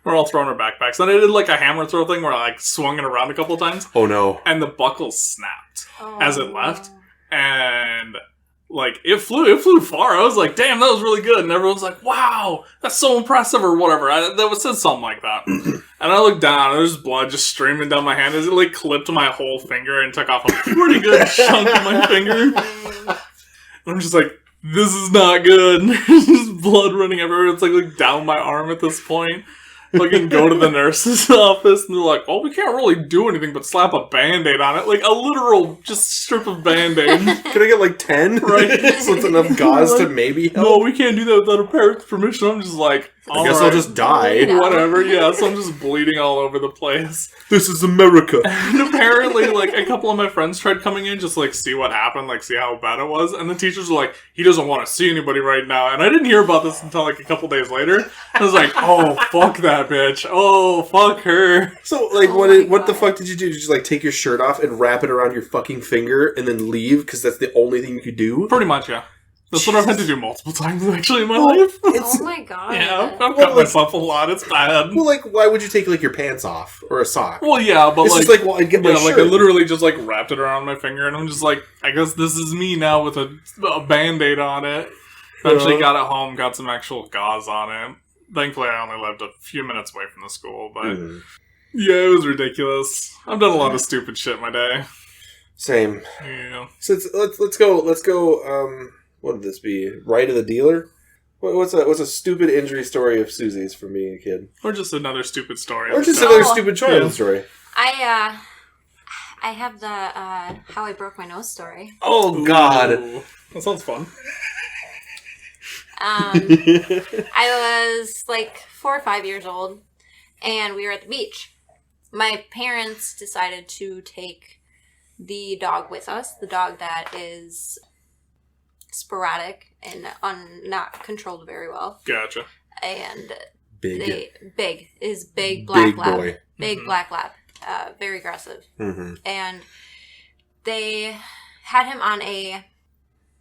We're all throwing our backpacks. And I did like a hammer throw thing where I like swung it around a couple times. Oh no. And the buckle snapped as it left. And... like, it flew far. I was like, damn, that was really good. And everyone's like, wow, that's so impressive or whatever. That said something like that. And I looked down, and there's blood just streaming down my hand as it, like, clipped my whole finger and took off a pretty good chunk of my finger. And I'm just like, this is not good. There's just blood running everywhere. It's, like, down my arm at this point. Fucking go to the nurse's office, and they're like, oh, we can't really do anything but slap a Band-Aid on it. Like, a literal just strip of Band-Aid. Can I get like 10? Right. So it's enough gauze to maybe help? No, we can't do that without a parent's permission. I'm just like, I guess I'll just die. Whatever, yeah, so I'm just bleeding all over the place. This is America. And apparently, like, a couple of my friends tried coming in just, like, see what happened, like, see how bad it was. And the teachers were like, he doesn't want to see anybody right now. And I didn't hear about this until, like, a couple days later. I was like, oh, fuck that bitch. Oh, fuck her. So, like, what the fuck did you do? Did you just, like, take your shirt off and wrap it around your fucking finger and then leave? Because that's the only thing you could do? Pretty much, yeah. That's what I've had to do multiple times, actually, in my life. Oh my god. Yeah, I've cut myself a lot. It's bad. Well, like, why would you take, like, your pants off? Or a sock? Well, yeah, but, it's like... just like, well, I'd get my shirt. Like, I literally just, like, wrapped it around my finger, and I'm just like, I guess this is me now with a Band-Aid on it. Eventually got it home, got some actual gauze on it. Thankfully, I only lived a few minutes away from the school, but... Yeah, it was ridiculous. I've done a lot of stupid shit in my day. Same. Yeah. So let's go, what would this be? Right of the dealer? What's a stupid injury story of Susie's from being a kid? Or just another stupid story. Or just another stupid childhood story. I have the how I broke my nose story. Oh God. Ooh, that sounds fun. I was like 4 or 5 years old, and we were at the beach. My parents decided to take the dog with us, the dog that is sporadic and not controlled very well. Gotcha. And big black lab. boy. Big black lab. Very aggressive. Mm-hmm. And they had him on a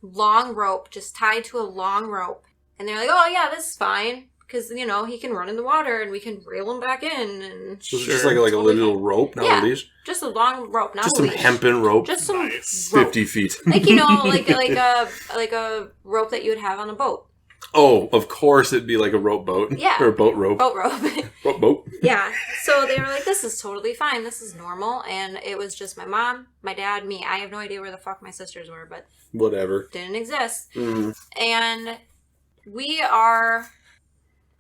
long rope, just tied to a long rope. And they're like, oh yeah, this is fine. Because, you know, he can run in the water and we can reel him back in. And So it's just like a little rope, not a leash? Just a long rope, not just a leash. Just some hempen rope? Just some nice. rope. 50 feet. Like, you know, like a rope that you would have on a boat. Oh, of course it'd be like a rope boat. Yeah. Or a boat rope. Boat rope. Boat. Yeah. So they were like, this is totally fine. This is normal. And it was just my mom, my dad, me. I have no idea where the fuck my sisters were, but... Whatever. Didn't exist. Mm. And we are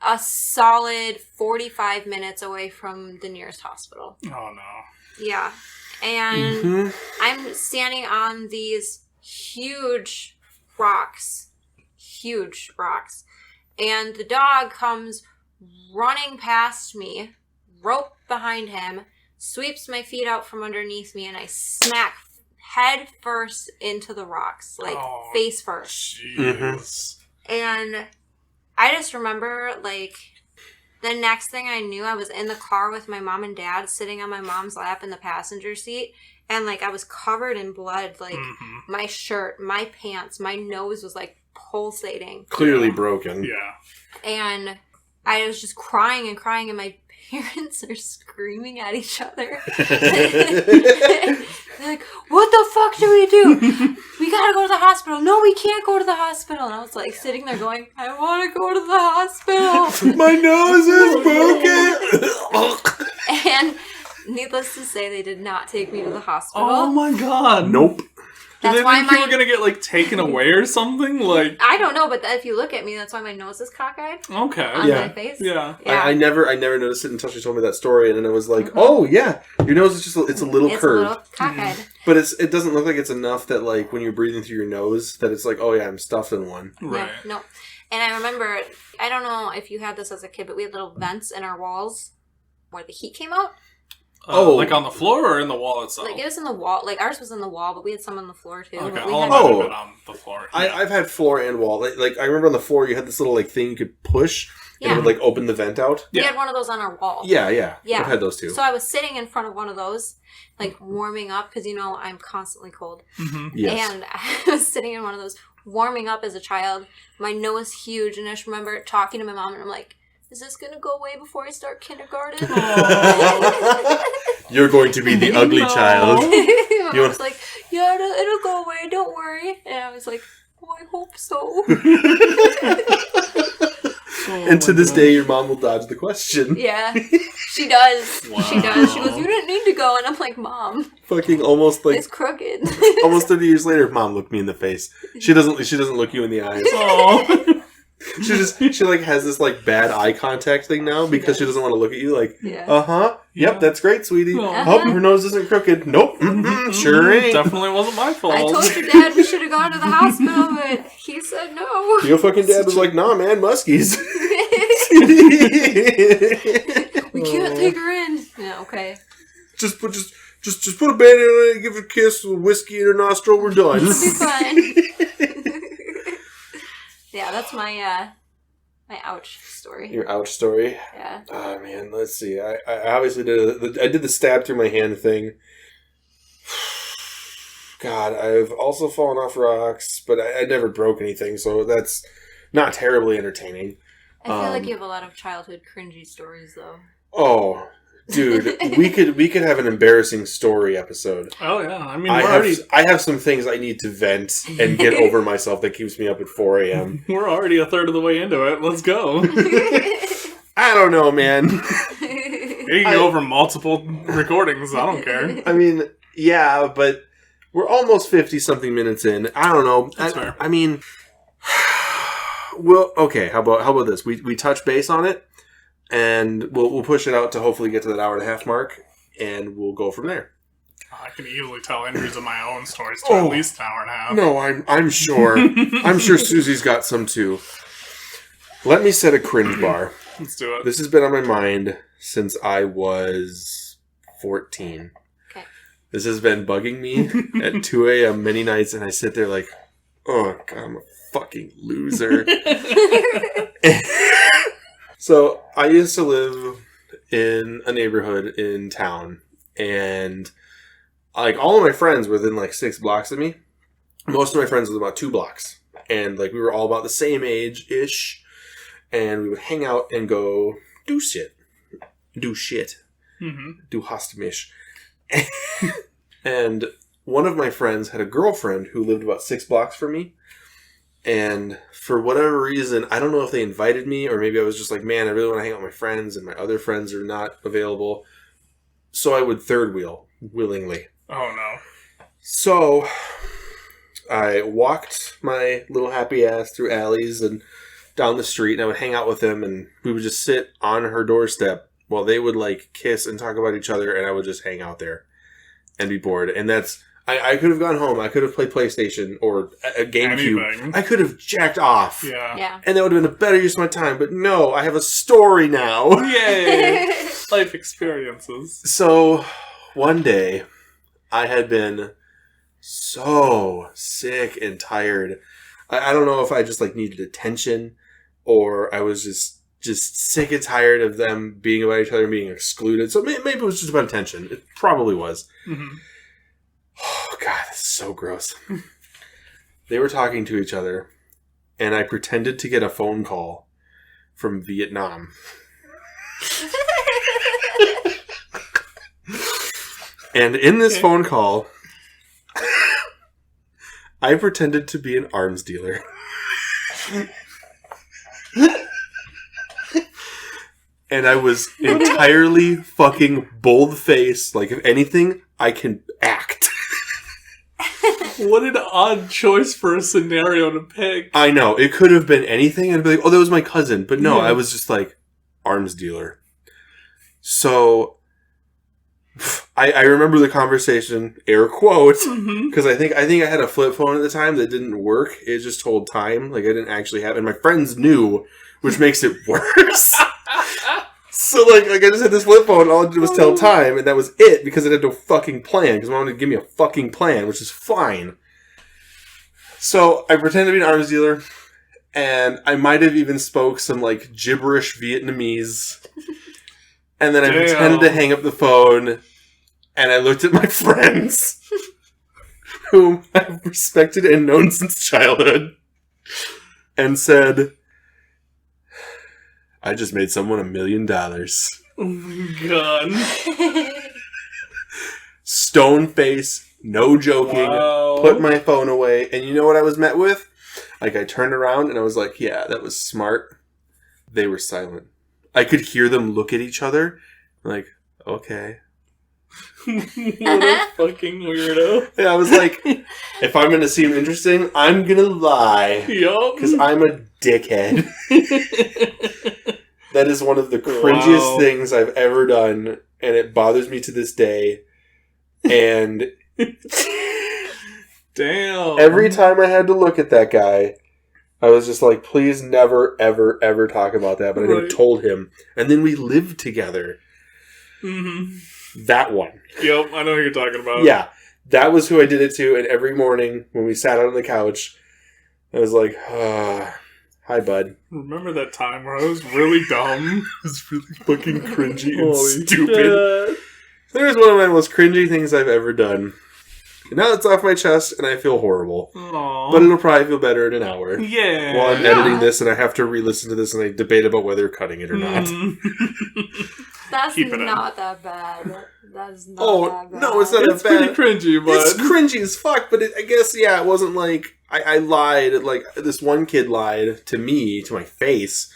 a solid 45 minutes away from the nearest hospital. Oh, no. Yeah. And I'm standing on these huge rocks. And the dog comes running past me, rope behind him, sweeps my feet out from underneath me, and I smack head first into the rocks, like face first. Jeez. And I just remember, like, the next thing I knew, I was in the car with my mom and dad, sitting on my mom's lap in the passenger seat, and, like, I was covered in blood, like, my shirt, my pants, my nose was, like, pulsating. Clearly broken. Yeah. And I was just crying and crying, and my parents are screaming at each other. They're like, what the fuck do we do? We gotta go to the hospital. No, we can't go to the hospital. And I was like sitting there going, I want to go to the hospital. My nose is broken. And needless to say, they did not take me to the hospital. Oh my god. Nope. That's Did they why think you were gonna get, like, taken away or something? Like, I don't know, but if you look at me, that's why my nose is cockeyed okay. on my face. Yeah. I never noticed it until she told me that story, and then I was like, oh yeah, your nose is just it's a little curved. A little cockeyed. But it doesn't look like it's enough that, like, when you're breathing through your nose, that it's like, oh yeah, I'm stuffed in one. Right. Yeah, no. And I remember, I don't know if you had this as a kid, but we had little vents in our walls where the heat came out. Like on the floor or in the wall itself? Like, it was in the wall. Like, ours was in the wall, but we had some on the floor, too. Okay, We all had, might have been on the floor. Yeah. I've had floor and wall. Like, I remember on the floor, you had this little, like, thing you could push, and it would, like, open the vent out. We had one of those on our wall. Yeah. I've had those too. So I was sitting in front of one of those, like, warming up, because, you know, I'm constantly cold. Yes. And I was sitting in one of those, warming up as a child. My nose huge, and I just remember talking to my mom, and I'm like, is this going to go away before I start kindergarten? You're going to be the ugly child. My mom was like, yeah, it'll go away, don't worry. And I was like, oh, I hope so. And to this day, your mom will dodge the question. Yeah, she does. Wow. She does. She goes, you didn't need to go. And I'm like, Mom, Fucking almost like it's crooked. almost 30 years later, Mom looked me in the face. She doesn't look you in the eyes. Oh. She like has this like bad eye contact thing now because she doesn't want to look at you like, Yeah. yep, Yeah. that's great, sweetie. Uh-huh. Oh, her nose isn't crooked. Nope, sure ain't. Definitely wasn't my fault. I told your dad we should have gone to the hospital, but he said no. Your fucking dad was like, nah, man, muskies. We can't take her in. Yeah, okay. Just put a band-aid on it, give her a kiss, with whiskey in her nostril, we're done. It'll be fine. Yeah, that's my ouch story. Your ouch story. Yeah. Oh man, let's see. I obviously did the stab through my hand thing. God, I've also fallen off rocks, but I never broke anything, so that's not terribly entertaining. I feel like you have a lot of childhood cringy stories, though. Oh, dude, we could have an embarrassing story episode. Oh yeah, I mean, I have some things I need to vent and get over myself that keeps me up at 4 a.m. We're already a third of the way into it. Let's go. I don't know, man. You can go over multiple recordings. I don't care. I mean, yeah, but we're almost 50-something minutes in. I don't know. That's fair. I mean, well, okay. How about this? We touch base on it, and we'll push it out to hopefully get to that hour and a half mark, and we'll go from there. I can easily tell entries of my own stories to at least an hour and a half. No, I'm sure. I'm sure Susie's got some too. Let me set a cringe bar. Let's do it. This has been on my mind since I was 14. Okay. This has been bugging me at 2 a.m. many nights, and I sit there like, oh, God, I'm a fucking loser. So, I used to live in a neighborhood in town, and like all of my friends were within like 6 blocks of me. Most of my friends were about 2 blocks, and like we were all about the same age-ish. And we would hang out and go do shit. Do hostamish. And one of my friends had a girlfriend who lived about 6 blocks from me. And for whatever reason, I don't know if they invited me or maybe I was just like, man, I really want to hang out with my friends and my other friends are not available. So I would third wheel willingly. Oh, no. So I walked my little happy ass through alleys and down the street, and I would hang out with them, and we would just sit on her doorstep while they would like kiss and talk about each other, and I would just hang out there and be bored. And that's I could have gone home, I could have played PlayStation or a GameCube. Anything. I could have jacked off. Yeah. And that would have been a better use of my time, but no, I have a story now. Yay! Life experiences. So one day I had been so sick and tired. I don't know if I just like needed attention or I was just sick and tired of them being about each other and being excluded. So maybe it was just about attention. It probably was. Mm-hmm. Oh, God, this is so gross. They were talking to each other, and I pretended to get a phone call from Vietnam. And in this phone call, I pretended to be an arms dealer. And I was entirely fucking bold-faced. Like, if anything, I can act. What an odd choice for a scenario to pick. I know. It could have been anything. And I'd be like, oh, that was my cousin. But no, I was just like, arms dealer. So, I remember the conversation, air quote, because I think I had a flip phone at the time that didn't work. It just told time. Like, I didn't actually have it. And my friends knew, which makes it worse. So, like I just had this flip phone, and all it did was tell time, and that was it, because it had no fucking plan, because my mom didn't give me a fucking plan, which is fine. So, I pretended to be an arms dealer, and I might have even spoke some, like, gibberish Vietnamese, and then I pretended to hang up the phone, and I looked at my friends, whom I've respected and known since childhood, and said, I just made someone $1 million. Oh my God. Stone face, no joking, put my phone away, and you know what I was met with? Like, I turned around and I was like, yeah, that was smart. They were silent. I could hear them look at each other, like, okay. What a fucking weirdo. And I was like, if I'm going to seem interesting, I'm going to lie. Yup. Because I'm a dickhead. That is one of the cringiest things I've ever done, and it bothers me to this day. And damn. Every time I had to look at that guy, I was just like, please never, ever, ever talk about that. But I never told him. And then we lived together. Mm-hmm. That one. Yep, I know who you're talking about. Yeah, that was who I did it to. And every morning when we sat out on the couch, I was like, hi, bud. Remember that time where I was really dumb? It was really fucking cringy and stupid. That was one of my most cringy things I've ever done. And now it's off my chest, and I feel horrible. Aww. But it'll probably feel better in an hour. Yeah. While I'm editing this, and I have to re-listen to this, and I debate about whether cutting it or not. That's not that bad. That's not that bad. No, it's not that bad. It's pretty cringy, but... It's cringy as fuck, but I guess, yeah, it wasn't like... I lied, like, this one kid lied to me, to my face,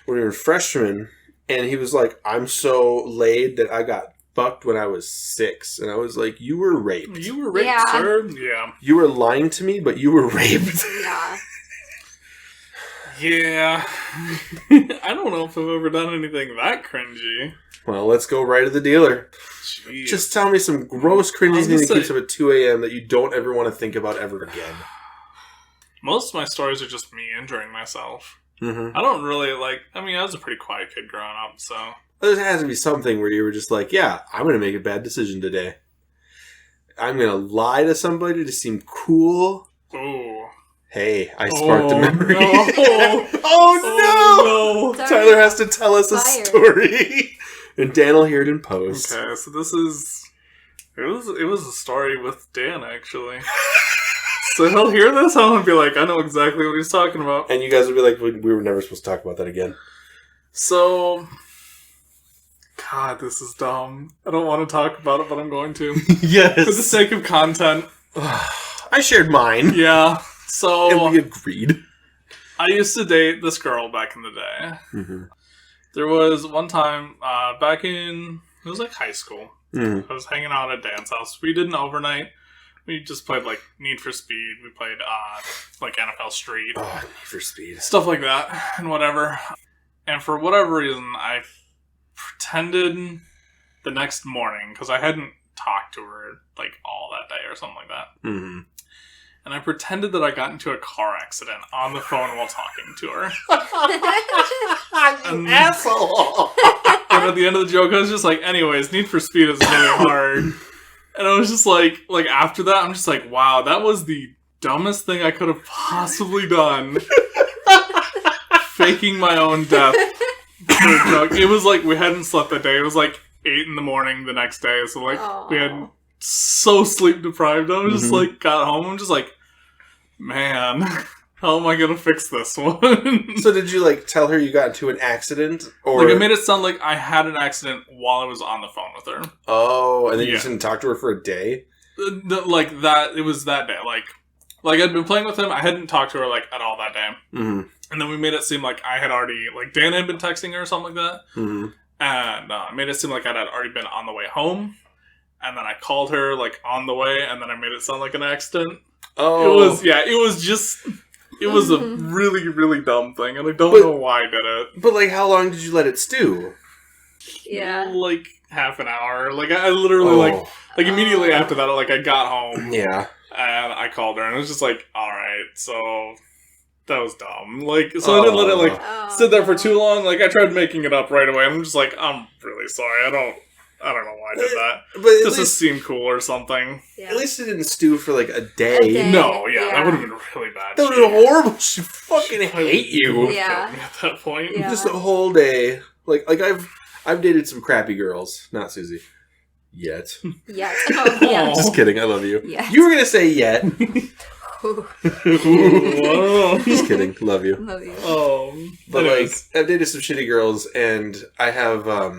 when we were freshmen, and he was like, I'm so laid that I got fucked when I was 6. And I was like, you were raped. You were raped, sir? Yeah. You were lying to me, but you were raped. Yeah. Yeah. I don't know if I've ever done anything that cringy. Well, let's go right to the dealer. Jeez. Just tell me some gross, cringy thing that keeps up at 2 a.m. that you don't ever want to think about ever again. Most of my stories are just me injuring myself. Mm-hmm. I don't really I was a pretty quiet kid growing up, so... There has to be something where you were just like, yeah, I'm going to make a bad decision today. I'm going to lie to somebody to seem cool. Ooh. Hey, I sparked a memory. No. Oh, no! Tyler has to tell us a story. And Dan will hear it in post. Okay, so this is... It was a story with Dan, actually. So he'll hear this, I'm going to be like, I know exactly what he's talking about. And you guys will be like, we were never supposed to talk about that again. So... God, this is dumb. I don't want to talk about it, but I'm going to. Yes. For the sake of content. I shared mine. Yeah. So... And we agreed. I used to date this girl back in the day. Mm-hmm. There was one time back in... It was like high school. Mm-hmm. I was hanging out at Dan's house. We did an overnight. We just played, like, Need for Speed. We played, like, NFL Street. Oh, Need for Speed. Stuff like that, and whatever. And for whatever reason, I pretended the next morning, because I hadn't talked to her, like, all that day or something like that. Mm-hmm. And I pretended that I got into a car accident on the phone while talking to her. You asshole! And at the end of the joke, I was just like, anyways, Need for Speed is really hard. And I was just like after that, I'm just like, wow, that was the dumbest thing I could have possibly done. Faking my own death for a joke. It was like we hadn't slept that day. It was like 8 a.m. the next day. So like we had so sleep deprived. I was just like got home. I'm just like, man, how am I gonna fix this one? So did you like tell her you got into an accident, or like I made it sound like I had an accident while I was on the phone with her. Oh, and then you just didn't talk to her for a day? Like that. It was that day. Like I'd been playing with him. I hadn't talked to her like at all that day. Mm-hmm. And then we made it seem like I had already, like, Dan had been texting her or something like that. Mm-hmm. And made it seem like I had already been on the way home. And then I called her, like, on the way, and then I made it sound like an accident. Oh. It was a really, really dumb thing, and I don't know why I did it. But, like, how long did you let it stew? Yeah. Like, half an hour. Like, I literally, like, immediately after that, like, I got home. Yeah. And I called her, and it was just like, alright, so... That was dumb. Like, so I didn't let it, like, sit there for too long. Like, I tried making it up right away. I'm just like, I'm really sorry. I don't know why I did that. But just to seem cool or something. Yeah. At least it didn't stew for, like, a day. No, that would have been really bad. That would have been horrible. She fucking hate you. Yeah. At that point. Yeah. Just a whole day. Like I've dated some crappy girls. Not Susie. Yet. Yes. Oh, yeah. Just kidding. I love you. Yes. You were going to say yet. Whoa. Just kidding. Love you. Love you. But like, I've dated some shitty girls, and I have, I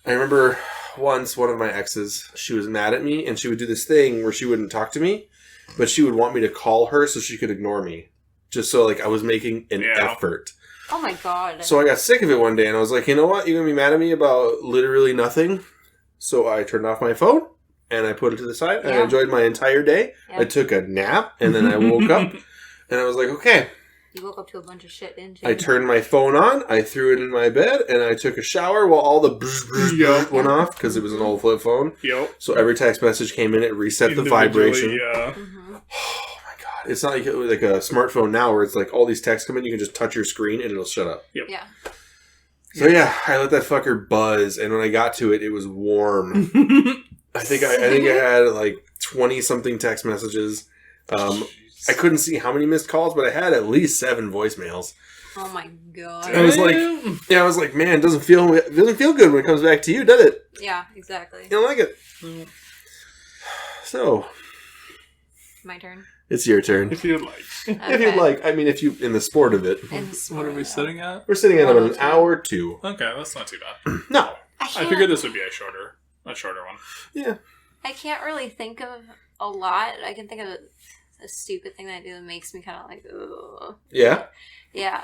remember once one of my exes, she was mad at me, and she would do this thing where she wouldn't talk to me, but she would want me to call her so she could ignore me. Just so, like, I was making an effort. Oh my god. So I got sick of it one day, and I was like, you know what? You're going to be mad at me about literally nothing? So I turned off my phone. And I put it to the side, and I enjoyed my entire day. Yeah. I took a nap, and then I woke up, and I was like, okay. You woke up to a bunch of shit, didn't you? I turned my phone on, I threw it in my bed, and I took a shower while all the went off, because it was an old flip phone. Yep. So every text message came in, it reset the vibration. Yeah. Mm-hmm. Oh my god. It's not like a smartphone now, where it's like all these texts come in, you can just touch your screen, and it'll shut up. Yep. Yeah. So yeah, I let that fucker buzz, and when I got to it, it was warm. I think I had like 20-something text messages. I couldn't see how many missed calls, but I had at least 7 voicemails. Oh my god! I was like, man, it doesn't feel good when it comes back to you, does it? Yeah, exactly. You don't like it. So, my turn. It's your turn. If you'd like. If you'd like. I mean, if you in the sport of it. What are we sitting at? We're sitting at about an hour 2. Okay, that's not too bad. No. I figured this would be a shorter one. Yeah. I can't really think of a lot. I can think of a stupid thing that I do that makes me kind of like, ugh. Yeah? Yeah.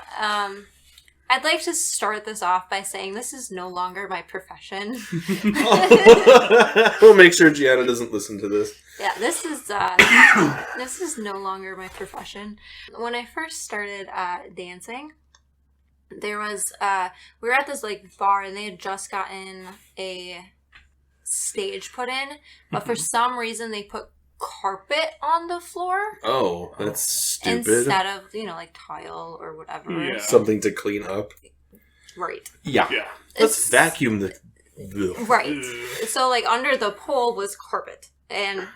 I'd like to start this off by saying this is no longer my profession. We'll make sure Gianna doesn't listen to this. Yeah, this is no longer my profession. When I first started dancing, there was we were at this like bar, and they had just gotten a stage put in, but for some reason they put carpet on the floor. Oh, that's stupid. Instead of, like tile or whatever. Yeah. Something to clean up. Right. Yeah. Let's vacuum the... Right. So, like, under the pole was carpet. And,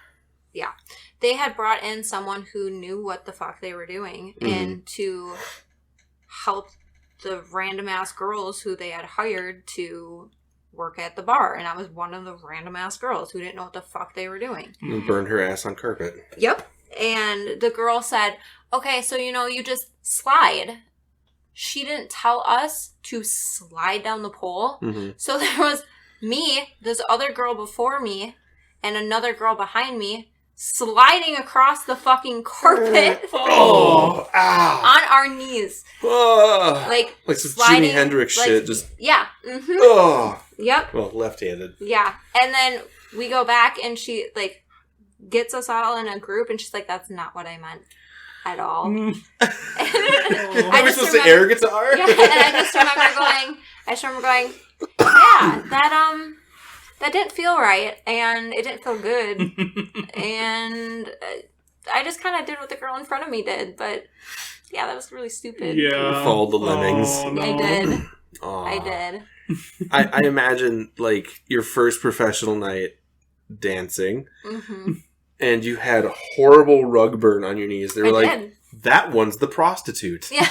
yeah. They had brought in someone who knew what the fuck they were doing and to help the random-ass girls who they had hired to work at the bar, and I was one of the random ass girls who didn't know what the fuck they were doing. And burned her ass on carpet. Yep. And the girl said, okay, so you just slide. She didn't tell us to slide down the pole. Mm-hmm. So there was me, this other girl before me, and another girl behind me sliding across the fucking carpet. Oh, ow. On our knees. Like some Jimi Hendrix shit. Just yeah. Mm-hmm. Oh. Yep. Well, left-handed. Yeah. And then we go back, and she gets us all in a group, and she's like, that's not what I meant at all. Are we supposed to air guitar? Yeah, and I just remember going, yeah, that didn't feel right, and it didn't feel good, and I just kind of did what the girl in front of me did, but yeah, that was really stupid. Yeah. You followed the lemmings. Oh, no. I did. Aww. I did. I imagine, your first professional night, dancing, Mm-hmm. and you had horrible rug burn on your knees. They were did. that one's the prostitute. Yeah.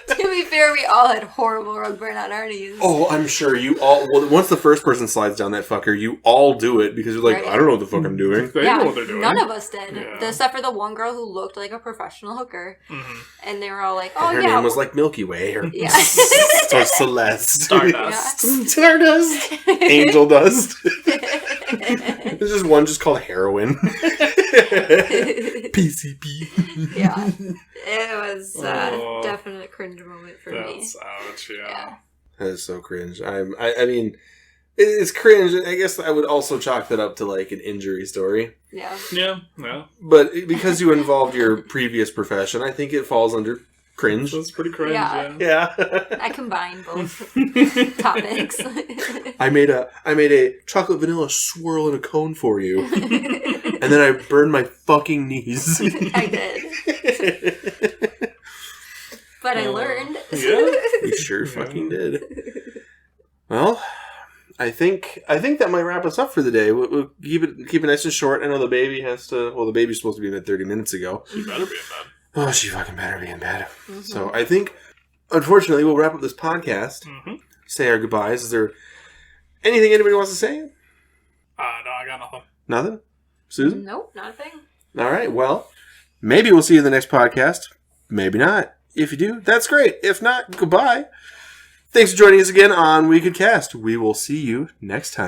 To be fair, we all had horrible rug burn on our knees. Oh, I'm sure you all... Well, once the first person slides down that fucker, you all do it because you're like, Right. I don't know what the fuck I'm doing. They know what they're doing. None of us did. Yeah. Except for the one girl who looked like a professional hooker. Mm-hmm. And they were all like, oh, And her yeah. name was like Milky Way or, Yeah. or Celeste. Stardust. Stardust. Angel Dust. There's just one just called Heroin. PCP. Yeah. It was Oh. definite cringe moment for me. That's ouch, yeah. That is so cringe. I mean, it's cringe. I guess I would also chalk that up to like an injury story. Yeah. Yeah, yeah. But because you involved your previous profession, I think it falls under cringe. That's pretty cringe, Yeah. yeah. Yeah. I combined both topics. I made a chocolate vanilla swirl in a cone for you. And then I burned my fucking knees. I did. But I learned. Yeah. You sure fucking did. Well, I think that might wrap us up for the day. We'll keep it nice and short. I know the baby has to... Well, the baby's supposed to be in bed 30 minutes ago. You better be in bed. Oh, she fucking better be in bed. Mm-hmm. So I think, unfortunately, we'll wrap up this podcast. Mm-hmm. Say our goodbyes. Is there anything anybody wants to say? No, I got nothing. Nothing? Susan? Nope, not a thing. All right. Well, maybe we'll see you in the next podcast. Maybe not. If you do, that's great. If not, goodbye. Thanks for joining us again on We Could Cast. We will see you next time.